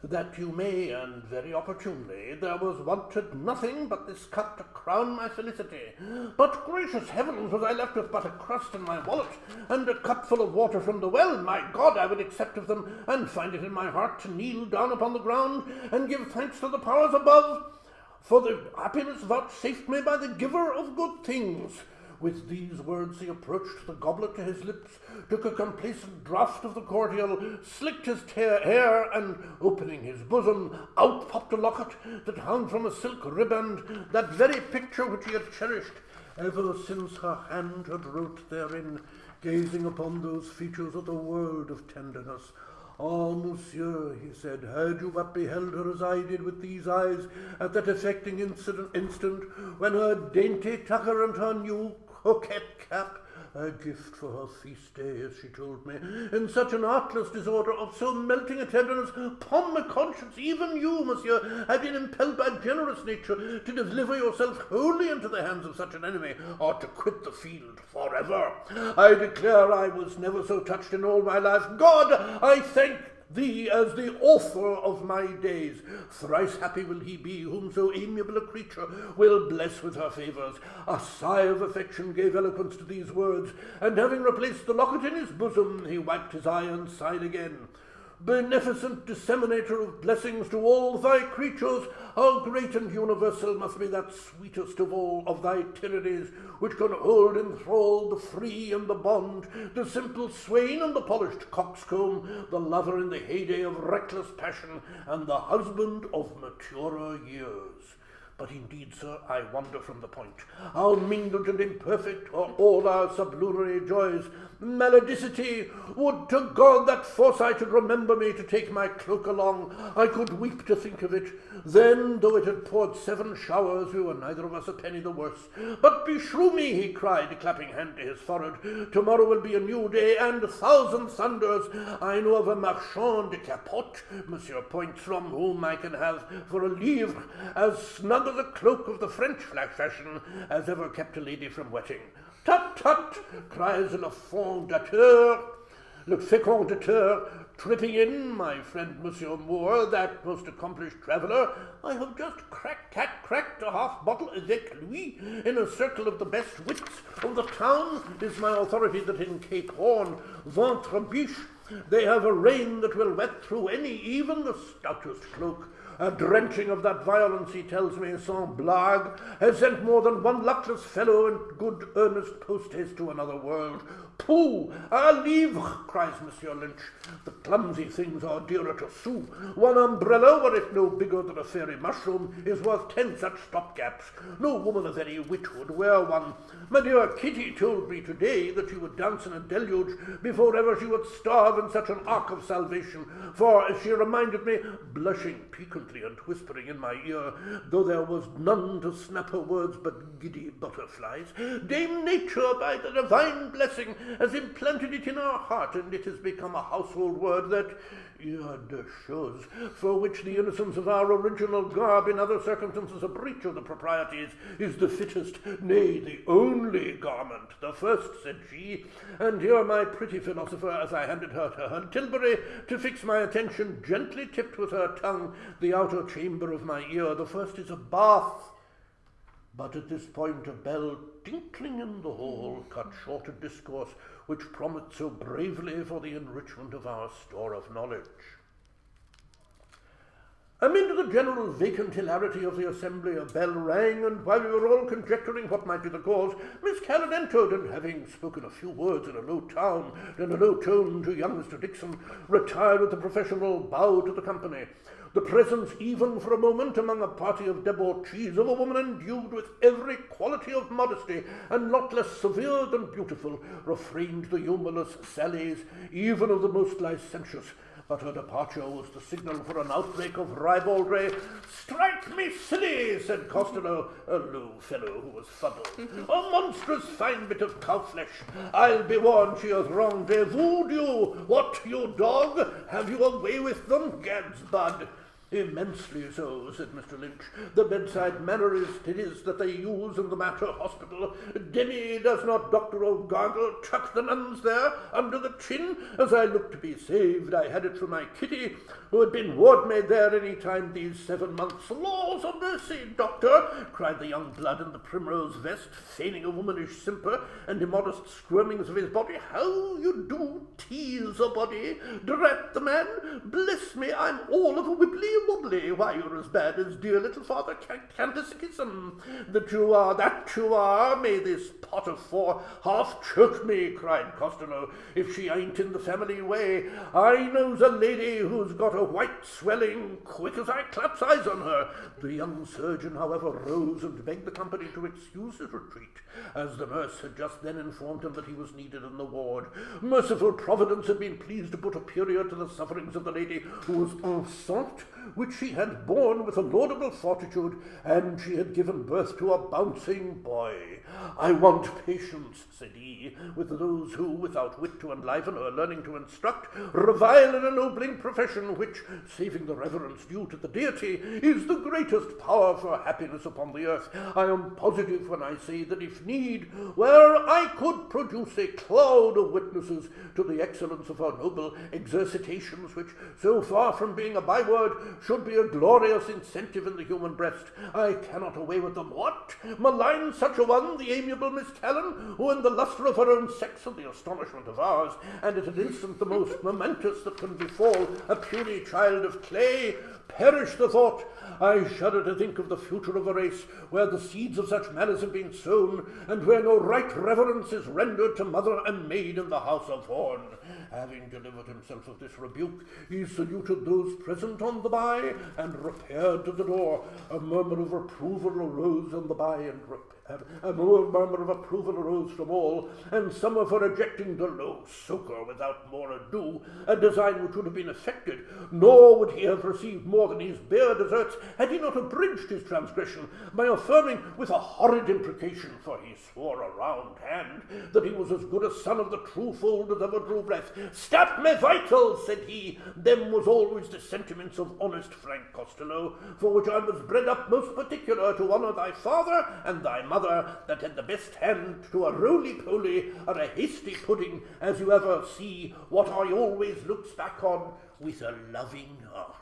That you may, and very opportunely, there was wanted nothing but this cup to crown my felicity. But gracious heavens, was I left with but a crust in my wallet, and a cupful of water from the well, my God, I would accept of them, and find it in my heart to kneel down upon the ground, and give thanks to the powers above, for the happiness vouchsafed me by the giver of good things. With these words he approached the goblet to his lips, took a complacent draught of the cordial, slicked his hair, and, opening his bosom, out popped a locket that hung from a silk riband, that very picture which he had cherished ever since her hand had wrote therein, gazing upon those features of the world of tenderness. Ah, monsieur, he said, had you but beheld her as I did with these eyes at that affecting instant when her dainty tucker and her new coquette cap, a gift for her feast day, as she told me, in such an artless disorder of so melting a tenderness, upon my conscience, even you, monsieur, have been impelled by generous nature to deliver yourself wholly into the hands of such an enemy, or to quit the field forever. I declare I was never so touched in all my life. God, I thank thee as the author of my days. Thrice happy will he be whom so amiable a creature will bless with her favours. A sigh of affection gave eloquence to these words, and having replaced the locket in his bosom, he wiped his eye and sighed again. Beneficent disseminator of blessings to all thy creatures, how great and universal must be that sweetest of all of thy tyrannies, which can hold in thrall the free and the bond, the simple swain and the polished coxcomb, the lover in the heyday of reckless passion, and the husband of maturer years. But indeed, sir, I wander from the point. How mingled and imperfect are all our sublunary joys. Maledicity, would to God that foresight would remember me to take my cloak along. I could weep to think of it. Then, though it had poured 7 showers, we were neither of us a penny the worse. But beshrew me, he cried, clapping hand to his forehead, tomorrow will be a new day, and 1,000 thunders. I know of a marchand de capote, Monsieur points from, whom I can have for a livre, as snug as a cloak of the French fashion, as ever kept a lady from wetting. Tut, tut, cries le fondateur, le fécondateur, tripping in, my friend Monsieur Moore, that most accomplished traveller. I have just cracked a half bottle avec lui in a circle of the best wits of the town, is my authority that in Cape Horn, ventre biche, they have a rain that will wet through any, even the stoutest cloak. A drenching of that violence, he tells me, sans blague, has sent more than one luckless fellow in good earnest post-haste to another world. Pooh! A livre, cries Monsieur Lynch. The clumsy things are dear at a sou. One umbrella, were it no bigger than a fairy mushroom, is worth 10 such stopgaps. No woman of any wit would wear one. My dear Kitty told me today that she would dance in a deluge before ever she would starve in such an ark of salvation, for, as she reminded me, blushing piquantly and whispering in my ear, though there was none to snap her words but giddy butterflies, Dame Nature, by the divine blessing, has implanted it in our heart, and it has become a household word that, de chose, for which the innocence of our original garb in other circumstances a breach of the proprieties is the fittest, nay, the only garment. The first, said she, and here my pretty philosopher, as I handed her to her tilbury, to fix my attention, gently tipped with her tongue the outer chamber of my ear. The first is a bath. But at this point a bell tinkling in the hall cut short a discourse which promised so bravely for the enrichment of our store of knowledge. Amid the general vacant hilarity of the assembly, a bell rang, and while we were all conjecturing what might be the cause, Miss Callan entered, and having spoken a few words in a low tone to young Mr. Dixon, retired with a professional bow to the company. The presence, even for a moment, among a party of debauchees of a woman endued with every quality of modesty, and not less severe than beautiful, refrained the humorless sallies, even of the most licentious. But her departure was the signal for an outbreak of ribaldry. "Strike me silly," said Costello, a low fellow who was fuddled. "A monstrous fine bit of cow-flesh. I'll be warned she has rendezvoused you. What, you dog? Have you a way with them? Gad's bud." "Immensely so," said Mr. Lynch. "The bedside manner it is that they use in the Mater Hospital. Demi, does not Dr. O'Gargle chuck the nuns there under the chin? As I looked to be saved, I had it from my Kitty, who had been ward-maid there any time these 7 months. Laws of mercy, doctor," cried the young blood in the primrose vest, feigning a womanish simper and immodest squirmings of his body. "How you do tease a body! Drat the man! Bless me, I'm all of a wibbly-wobbly. Why, you're as bad as dear little Father Cantasikism. That you are. May this pot of 4 half choke me," cried Costello, "if she ain't in the family way. I knows a lady who's got a white swelling quick as I claps eyes on her." The young surgeon, however, rose and begged the company to excuse his retreat, as the nurse had just then informed him that he was needed in the ward. Merciful Providence had been pleased to put a period to the sufferings of the lady, who was enceinte, which she had borne with a laudable fortitude, and she had given birth to a bouncing boy. "I want patience," said he, "with those who, without wit to enliven or learning to instruct, revile an ennobling profession which, saving the reverence due to the deity, is the greatest power for happiness upon the earth. I am positive when I say that if need were, I could produce a cloud of witnesses to the excellence of our noble exercitations, which, so far from being a byword, should be a glorious incentive in the human breast. I cannot away with them. What? Malign such a one, the amiable Miss Callan, who in the lustre of her own sex and the astonishment of ours, and at an instant the most momentous that can befall a puny child of clay, perish the thought. I shudder to think of the future of a race where the seeds of such manners have been sown, and where no right reverence is rendered to mother and maid in the house of Horn." Having delivered himself of this rebuke, he saluted those present on the by, and repaired to the door. A murmur of approval arose on the by, and from all, and some of her ejecting the low soaker without more ado, a design which would have been effected, nor would he have received more than his bare deserts had he not abridged his transgression by affirming with a horrid imprecation, for he swore a round hand, that he was as good a son of the true fold as ever drew breath. "Stab me vital," said he, "them was always the sentiments of honest Frank Costello, for which I was bred up most particular to honour thy father and thy mother, that had the best hand to a roly-poly or a hasty pudding, as you ever see, what I always looks back on with a loving heart."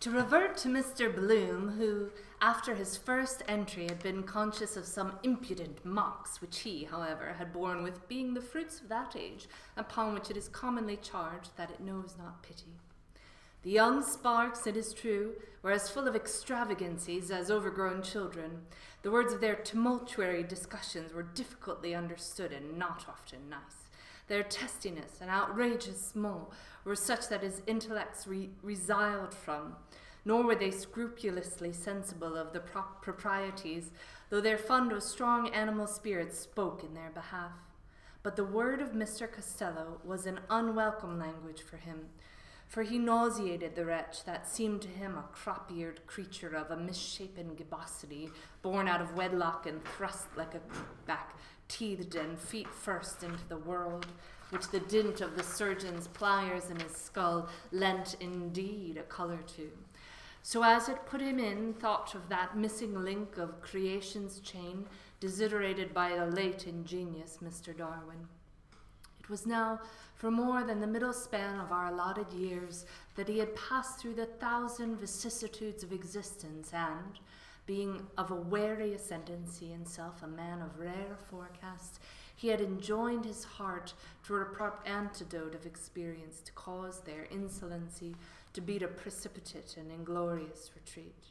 To revert to Mr. Bloom, who, after his first entry, had been conscious of some impudent mocks, which he, however, had borne with being the fruits of that age, upon which it is commonly charged that it knows not pity. The young sparks, it is true, were as full of extravagancies as overgrown children. The words of their tumultuary discussions were difficultly understood and not often nice. Their testiness and outrageous small were such that his intellects resiled from, nor were they scrupulously sensible of the proprieties, though their fund of strong animal spirits spoke in their behalf. But the word of Mr. Costello was an unwelcome language for him, for he nauseated the wretch that seemed to him a crop-eared creature of a misshapen gibbosity, born out of wedlock and thrust like a crookback, teethed and feet first into the world, which the dint of the surgeon's pliers in his skull lent indeed a colour to, so as it put him in thought of that missing link of creation's chain desiderated by the late ingenious Mr. Darwin. It was now for more than the middle span of our allotted years that he had passed through the 1,000 vicissitudes of existence, and, Being of a wary ascendancy in self, a man of rare forecast, he had enjoined his heart to a prompt antidote of experience to cause their insolency to beat a precipitate and inglorious retreat.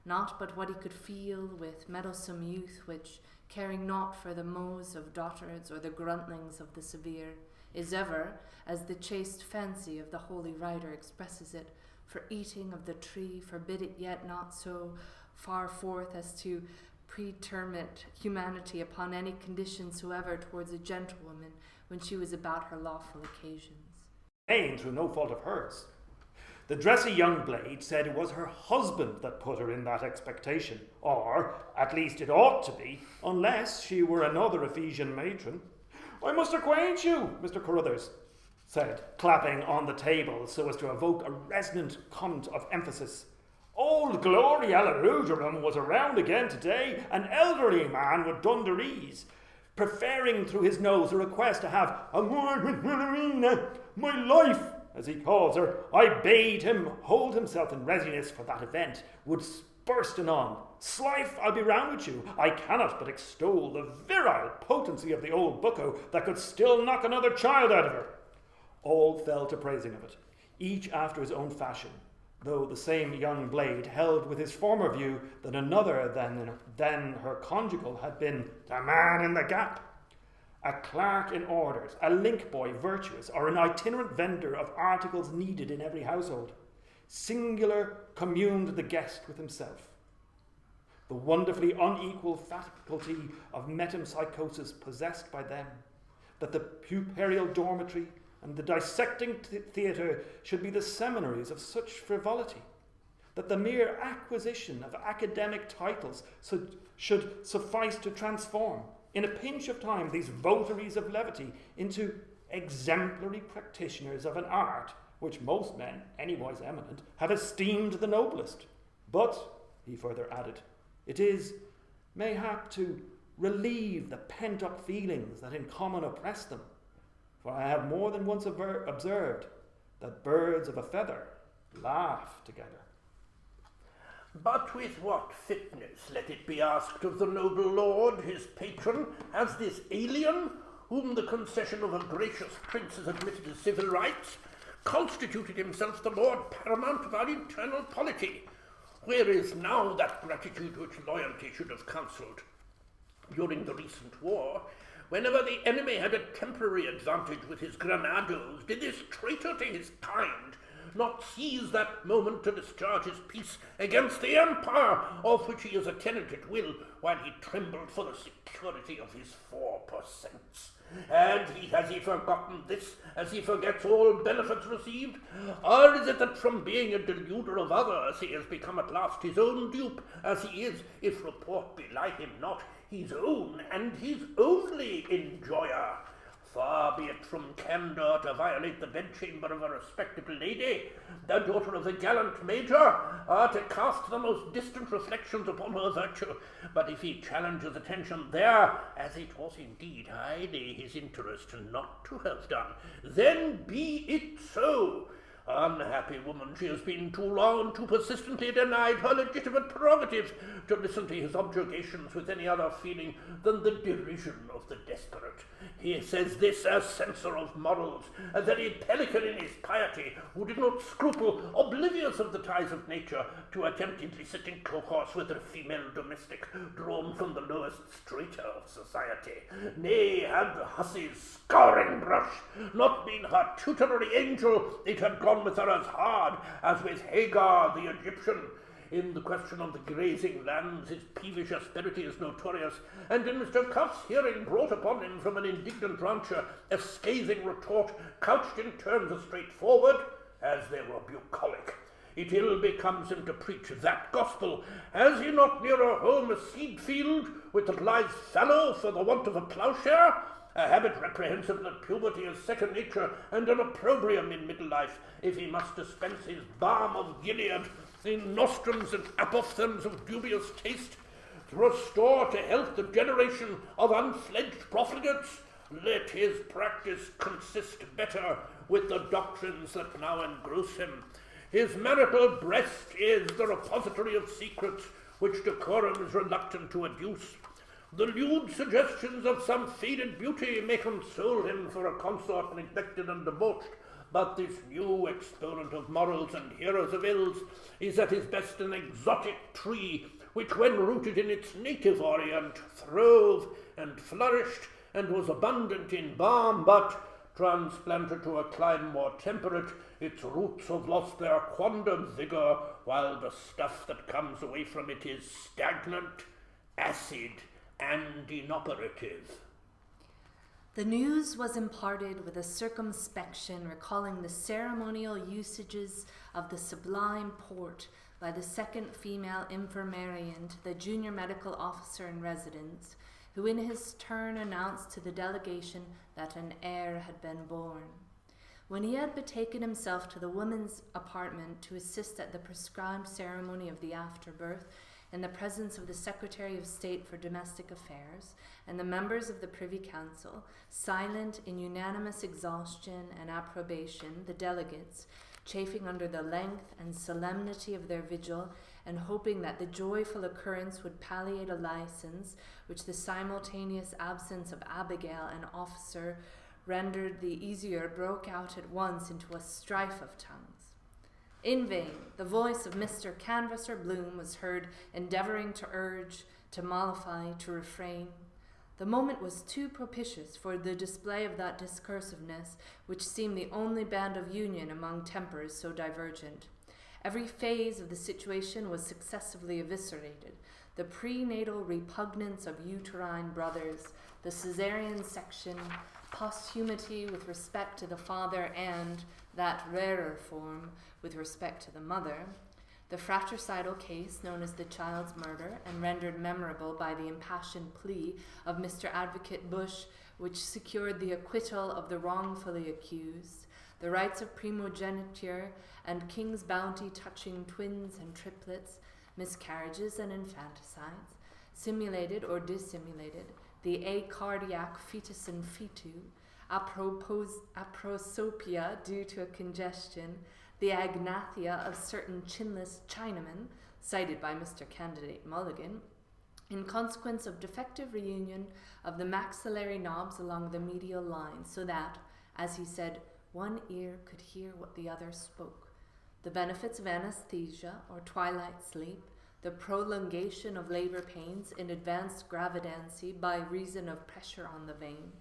Not but what he could feel with meddlesome youth which, caring naught for the mows of dotards or the gruntlings of the severe, is ever, as the chaste fancy of the holy writer expresses it, for eating of the tree, forbid it yet not so far forth as to pretermit humanity upon any condition soever towards a gentlewoman when she was about her lawful occasions. Pain through no fault of hers. The dressy young blade said it was her husband that put her in that expectation, or at least it ought to be, unless she were another Ephesian matron. I must acquaint you, Mr. Carruthers, said, clapping on the table so as to evoke a resonant comment of emphasis. Old Glory Alaruderum was around again today, an elderly man with Dunderees, preferring through his nose a request to have a word with Wilhelmina, my life, as he calls her. I bade him hold himself in readiness for that event, would burst anon. Slife, I'll be round with you. I cannot but extol the virile potency of the old bucko that could still knock another child out of her. All fell to praising of it, each after his own fashion, though the same young blade held with his former view that another than her conjugal had been the man in the gap, a clerk in orders, a link boy virtuous, or an itinerant vendor of articles needed in every household. Singular communed the guest with himself. The wonderfully unequal faculty of metempsychosis possessed by them, that the puerile dormitory and the dissecting theatre should be the seminaries of such frivolity, that the mere acquisition of academic titles should suffice to transform, in a pinch of time, these votaries of levity into exemplary practitioners of an art which most men, anywise eminent, have esteemed the noblest. But, he further added, it is, mayhap, to relieve the pent-up feelings that in common oppress them. For I have more than once observed that birds of a feather laugh together. But with what fitness, let it be asked of the noble lord, his patron, has this alien, whom the concession of a gracious prince has admitted as civil rights, constituted himself the lord paramount of our internal polity? Where is now that gratitude which loyalty should have counselled? During the recent war, whenever the enemy had a temporary advantage with his granados, did this traitor to his kind not seize that moment to discharge his piece against the empire of which he is a tenant at will, while he trembled for the security of his 4%? And has he forgotten this as he forgets all benefits received? Or is it that from being a deluder of others he has become at last his own dupe, as he is, if report belie him not, his own and his only enjoyer? Far be it from candour to violate the bedchamber of a respectable lady, the daughter of the gallant major, or to cast the most distant reflections upon her virtue. But if he challenges attention there, as it was indeed highly his interest not to have done, then be it so. Unhappy woman, she has been too long, too persistently denied her legitimate prerogatives to listen to his objurgations with any other feeling than the derision of the desperate. He says this as censor of morals, a very pelican in his piety, who did not scruple, oblivious of the ties of nature, to attempt illicit intercourse with a female domestic drawn from the lowest strata of society. Nay, had the hussy's scouring brush not been her tutelary angel, it had gone with her as hard as with Hagar the Egyptian. In the question of the grazing lands, his peevish asperity is notorious, and in Mr. Cuff's hearing brought upon him from an indignant rancher a scathing retort couched in terms as straightforward as they were bucolic. It ill becomes him to preach that gospel. Has he not nearer home a seed field with that lies fallow for the want of a ploughshare? A habit reprehensible at puberty as second nature, and an opprobrium in middle life, if he must dispense his balm of Gilead in nostrums and apophthegms of dubious taste, to restore to health the generation of unfledged profligates. Let his practice consist better with the doctrines that now engross him. His marital breast is the repository of secrets which decorum is reluctant to adduce. The lewd suggestions of some faded beauty may console him for a consort neglected and debauched, but this new exponent of morals and heroes of ills is at his best an exotic tree, which when rooted in its native orient throve and flourished and was abundant in balm, but transplanted to a clime more temperate, its roots have lost their quondam vigour, while the stuff that comes away from it is stagnant, acid, and inoperative. The news was imparted with a circumspection recalling the ceremonial usages of the sublime port by the second female infirmarian, the junior medical officer in residence, who in his turn announced to the delegation that an heir had been born. When he had betaken himself to the women's apartment to assist at the prescribed ceremony of the afterbirth, in the presence of the Secretary of State for Domestic Affairs and the members of the Privy Council, silent in unanimous exhaustion and approbation, the delegates, chafing under the length and solemnity of their vigil and hoping that the joyful occurrence would palliate a license which the simultaneous absence of Abigail and officer rendered the easier, broke out at once into a strife of tongues. In vain, the voice of Mr. Canvasser Bloom was heard endeavouring to urge, to mollify, to refrain. The moment was too propitious for the display of that discursiveness which seemed the only band of union among tempers so divergent. Every phase of the situation was successively eviscerated. The prenatal repugnance of uterine brothers, the caesarean section, posthumity with respect to the father and, that rarer form, with respect to the mother, the fratricidal case known as the child's murder and rendered memorable by the impassioned plea of Mr. Advocate Bush, which secured the acquittal of the wrongfully accused, the rights of primogeniture and king's bounty touching twins and triplets, miscarriages and infanticides, simulated or dissimulated, the acardiac fetus in fetu, aprosopia due to a congestion, the agnathia of certain chinless Chinamen, cited by Mr. Candidate Mulligan, in consequence of defective reunion of the maxillary knobs along the medial line, so that, as he said, one ear could hear what the other spoke. The benefits of anesthesia or twilight sleep, the prolongation of labor pains in advanced gravidancy by reason of pressure on the vein,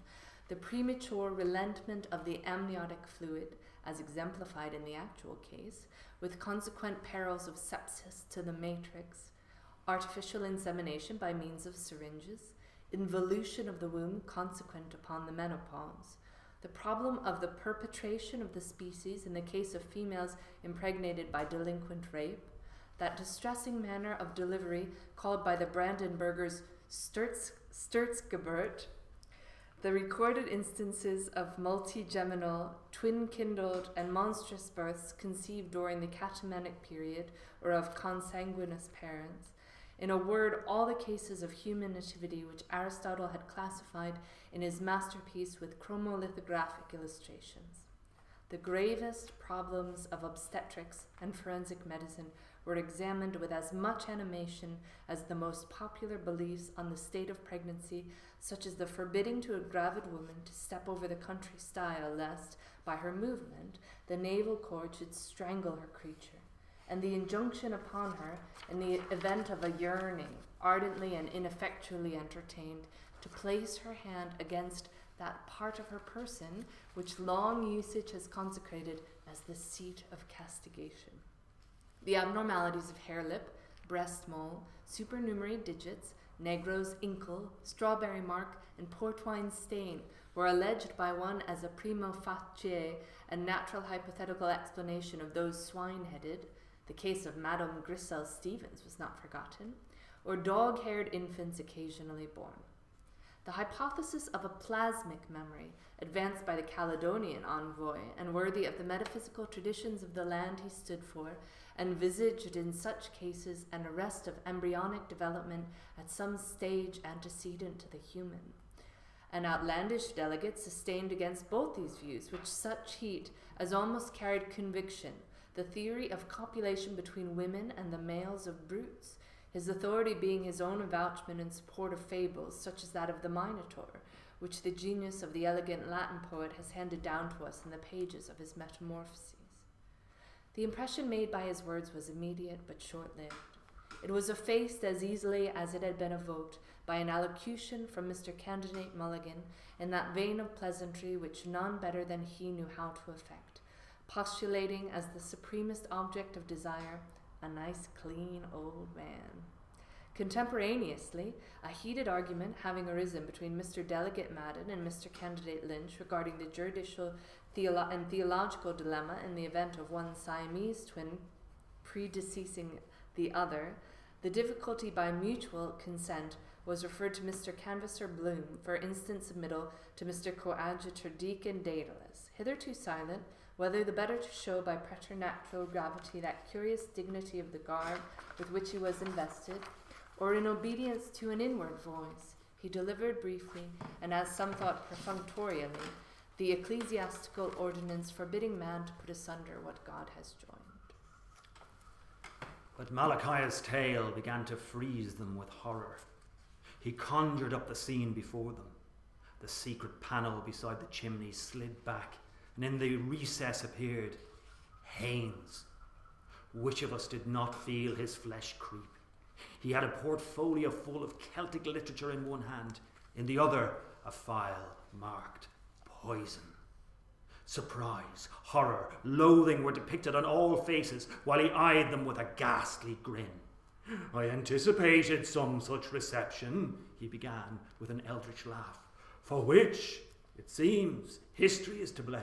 the premature relentment of the amniotic fluid, as exemplified in the actual case, with consequent perils of sepsis to the matrix, artificial insemination by means of syringes, involution of the womb consequent upon the menopause, the problem of the perpetration of the species in the case of females impregnated by delinquent rape, that distressing manner of delivery called by the Brandenburgers Sturzgeburt, the recorded instances of multigeminal, twin-kindled, and monstrous births conceived during the catamenic period or of consanguineous parents. In a word, all the cases of human nativity which Aristotle had classified in his masterpiece with chromolithographic illustrations. The gravest problems of obstetrics and forensic medicine were examined with as much animation as the most popular beliefs on the state of pregnancy, such as the forbidding to a gravid woman to step over the country stile lest, by her movement, the navel cord should strangle her creature, and the injunction upon her, in the event of a yearning, ardently and ineffectually entertained, to place her hand against that part of her person which long usage has consecrated as the seat of castigation. The abnormalities of hair lip, breast mole, supernumerary digits, negro's inkle, strawberry mark, and port wine stain were alleged by one as a prima facie and natural hypothetical explanation of those swine-headed, the case of Madame Grisel Stevens was not forgotten, or dog-haired infants occasionally born. The hypothesis of a plasmic memory, advanced by the Caledonian envoy and worthy of the metaphysical traditions of the land he stood for, envisaged in such cases an arrest of embryonic development at some stage antecedent to the human. An outlandish delegate sustained against both these views, which such heat as almost carried conviction, the theory of copulation between women and the males of brutes, his authority being his own avouchment in support of fables such as that of the Minotaur, which the genius of the elegant Latin poet has handed down to us in the pages of his Metamorphoses. The impression made by his words was immediate but short-lived. It was effaced as easily as it had been evoked by an allocution from Mr. Candidate Mulligan in that vein of pleasantry which none better than he knew how to effect, postulating as the supremest object of desire a nice, clean old man. Contemporaneously, a heated argument having arisen between Mr. Delegate Madden and Mr. Candidate Lynch regarding the judicial and theological dilemma in the event of one Siamese twin predeceasing the other, the difficulty by mutual consent was referred to Mr. Canvasser Bloom for instant submittal to Mr. Coadjutor Deacon Daedalus, hitherto silent, whether the better to show by preternatural gravity that curious dignity of the garb with which he was invested, or in obedience to an inward voice, he delivered briefly, and as some thought perfunctorily, the ecclesiastical ordinance forbidding man to put asunder what God has joined. But Malachi's tale began to freeze them with horror. He conjured up the scene before them. The secret panel beside the chimney slid back, and in the recess appeared Haynes. Which of us did not feel his flesh creep? He had a portfolio full of Celtic literature in one hand, in the other a file marked poison. Surprise, horror, loathing were depicted on all faces, while he eyed them with a ghastly grin. I anticipated some such reception, he began with an eldritch laugh, for which, it seems, history is to blame.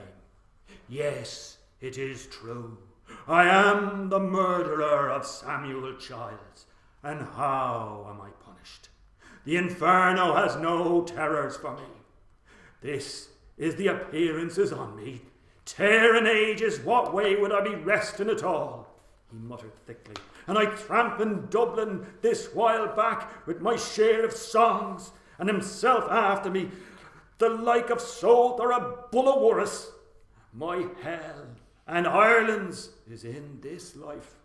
Yes, it is true. I am the murderer of Samuel Childs, and how am I punished? The Inferno has no terrors for me. This is the appearances on me. Tearing ages, what way would I be resting at all? He muttered thickly. And I tramp in Dublin this while back with my share of songs, and himself after me, the like of Salt or a bull o' Wurris. My hell and Ireland's is in this life.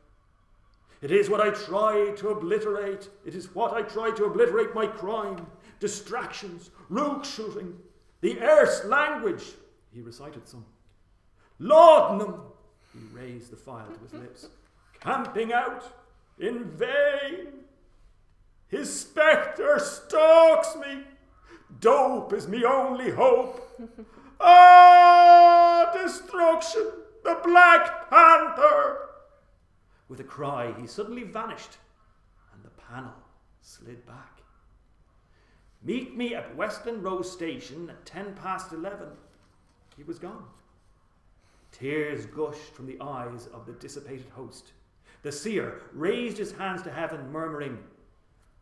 It is what I try to obliterate. It is what I try to obliterate my crime, distractions, rogue shooting, the Erse language. He recited some. Laudanum. He raised the file to his lips. Camping out in vain. His spectre stalks me. Dope is me only hope. Ah, destruction, the Black Panther. With a cry, he suddenly vanished, and the panel slid back. Meet me at Westland Row Station at 11:10. He was gone. Tears gushed from the eyes of the dissipated host. The seer raised his hands to heaven, murmuring,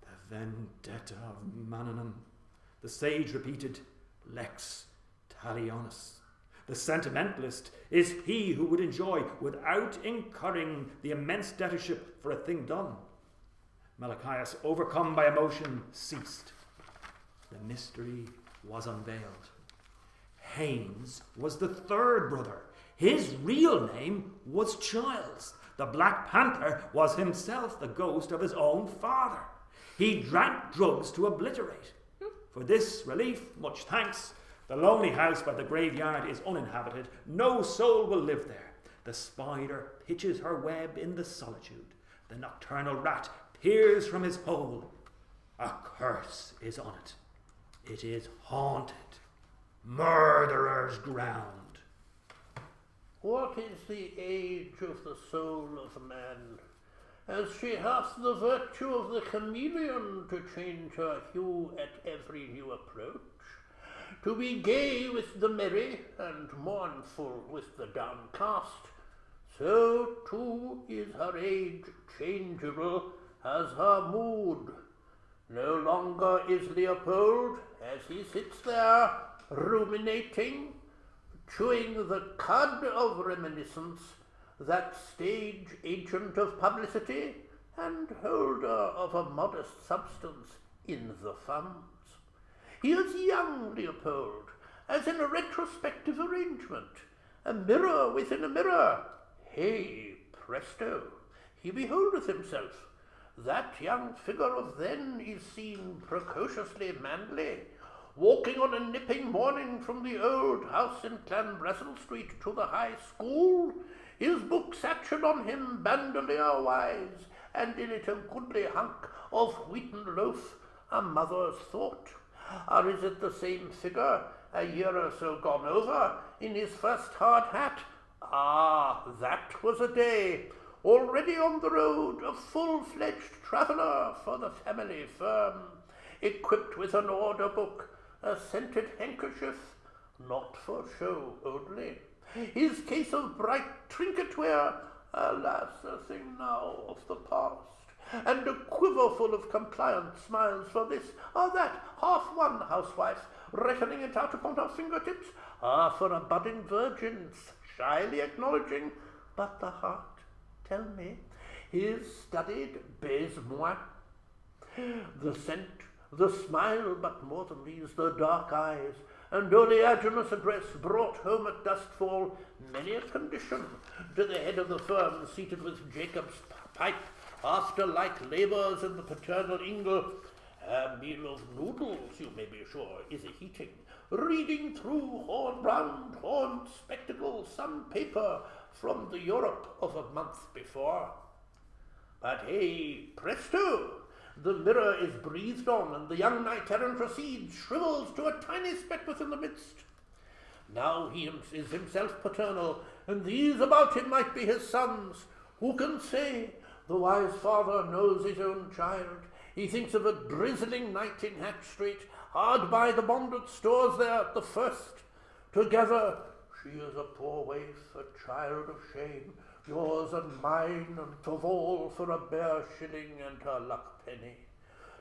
"The vendetta of Manannán." The sage repeated, "Lex talionis." The sentimentalist is he who would enjoy without incurring the immense debtorship for a thing done. Malachias, overcome by emotion, ceased. The mystery was unveiled. Haynes was the third brother. His real name was Childs. The Black Panther was himself the ghost of his own father. He drank drugs to obliterate. For this relief, much thanks. The lonely house by the graveyard is uninhabited. No soul will live there. The spider pitches her web in the solitude. The nocturnal rat peers from his hole. A curse is on it. It is haunted. Murderer's ground. What is the age of the soul of man? As she hath the virtue of the chameleon to change her hue at every new approach, to be gay with the merry and mournful with the downcast, so too is her age changeable as her mood. No longer is Leopold, as he sits there, ruminating, chewing the cud of reminiscence, that stage agent of publicity and holder of a modest substance in the funds. He is young Leopold, as in a retrospective arrangement, a mirror within a mirror. Hey, presto, he beholdeth himself. That young figure of then is seen precociously manly, walking on a nipping morning from the old house in Clanbrassil Street to the high school, his book satchel on him bandolier-wise, and in it a goodly hunk of wheaten loaf, a mother's thought. Or is it the same figure, a year or so gone over, in his first hard hat? Ah, that was a day, already on the road, a full-fledged traveller for the family firm, equipped with an order book, a scented handkerchief, not for show only, his case of bright trinket-ware, alas, a thing now of the past, and a quiver full of compliant smiles for this or that half-won housewife, reckoning it out upon her fingertips, for a budding virgin, shyly acknowledging, but the heart, tell me, his studied baise-moi. The scent, the smile, but more than these, the dark eyes, and oleaginous address brought home at duskfall many a condition to the head of the firm, seated with Jacob's pipe, after like labours in the paternal ingle. A meal of noodles, you may be sure, is a-heating, reading through round horned spectacles some paper from the Europe of a month before. But hey, presto! The mirror is breathed on, and the young knight-errant proceeds, shrivels to a tiny speck within the midst. Now he is himself paternal, and these about him might be his sons. Who can say? The wise father knows his own child. He thinks of a drizzling night in Hatch Street, hard by the bonded stores there at the first. Together, she is a poor waif, a child of shame, yours and mine, and of all for a bare shilling and her luck penny.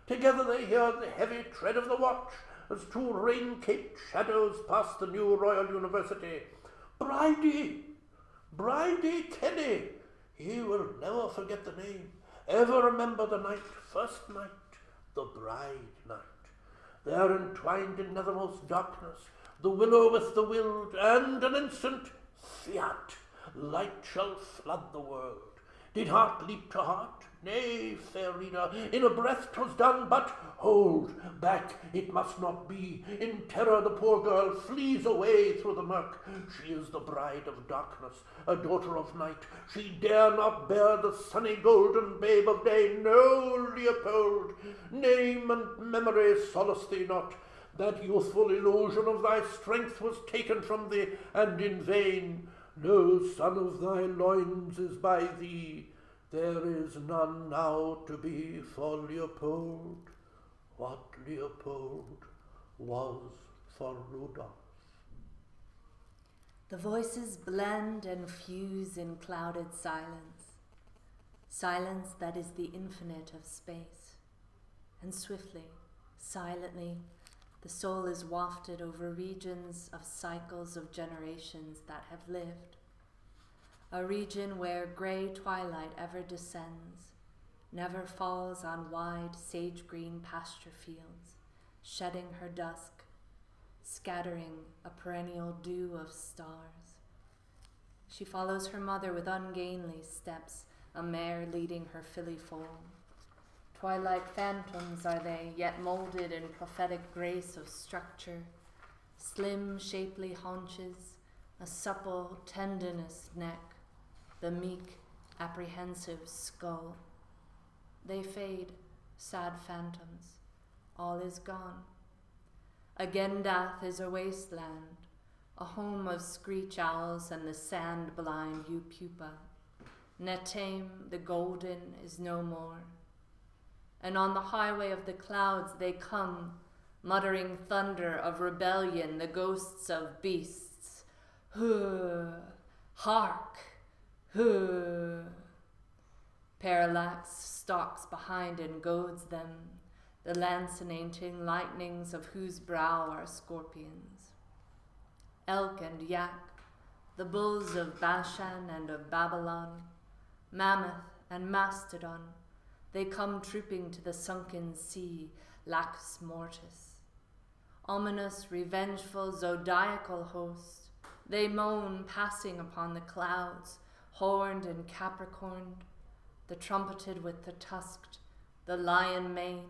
Together they hear the heavy tread of the watch as two rain-caped shadows pass the new Royal University. Bridie Kenny! He will never forget the name, ever remember the night, first night, the bride night. There entwined in nethermost darkness, the willow with the wild, and an instant, fiat, light shall flood the world. Did heart leap to heart? Nay, fair reader, in a breath 'twas done, but hold back, it must not be. In terror the poor girl flees away through the murk. She is the bride of darkness, a daughter of night. She dare not bear the sunny golden babe of day. No, Leopold, name and memory solace thee not. That youthful illusion of thy strength was taken from thee, and in vain. No son of thy loins is by thee. There is none now to be for Leopold, what Leopold was for Rudolph. The voices blend and fuse in clouded silence, silence that is the infinite of space. And swiftly, silently, the soul is wafted over regions of cycles of generations that have lived. A region where grey twilight ever descends, never falls on wide sage-green pasture fields, shedding her dusk, scattering a perennial dew of stars. She follows her mother with ungainly steps, a mare leading her filly foal. Twilight phantoms are they, yet molded in prophetic grace of structure, slim, shapely haunches, a supple, tendinous neck, the meek, apprehensive skull. They fade, sad phantoms. All is gone. Agendath is a wasteland, a home of screech owls and the sand-blind Upupa. Netaim, the golden, is no more. And on the highway of the clouds they come, muttering thunder of rebellion, the ghosts of beasts. Hark! Parallax stalks behind and goads them, the lancinating lightnings of whose brow are scorpions. Elk and yak, the bulls of Bashan and of Babylon, mammoth and mastodon, they come trooping to the sunken sea, lax mortis. Ominous, revengeful, zodiacal host, they moan passing upon the clouds, horned and capricorned, the trumpeted with the tusked, the lion made,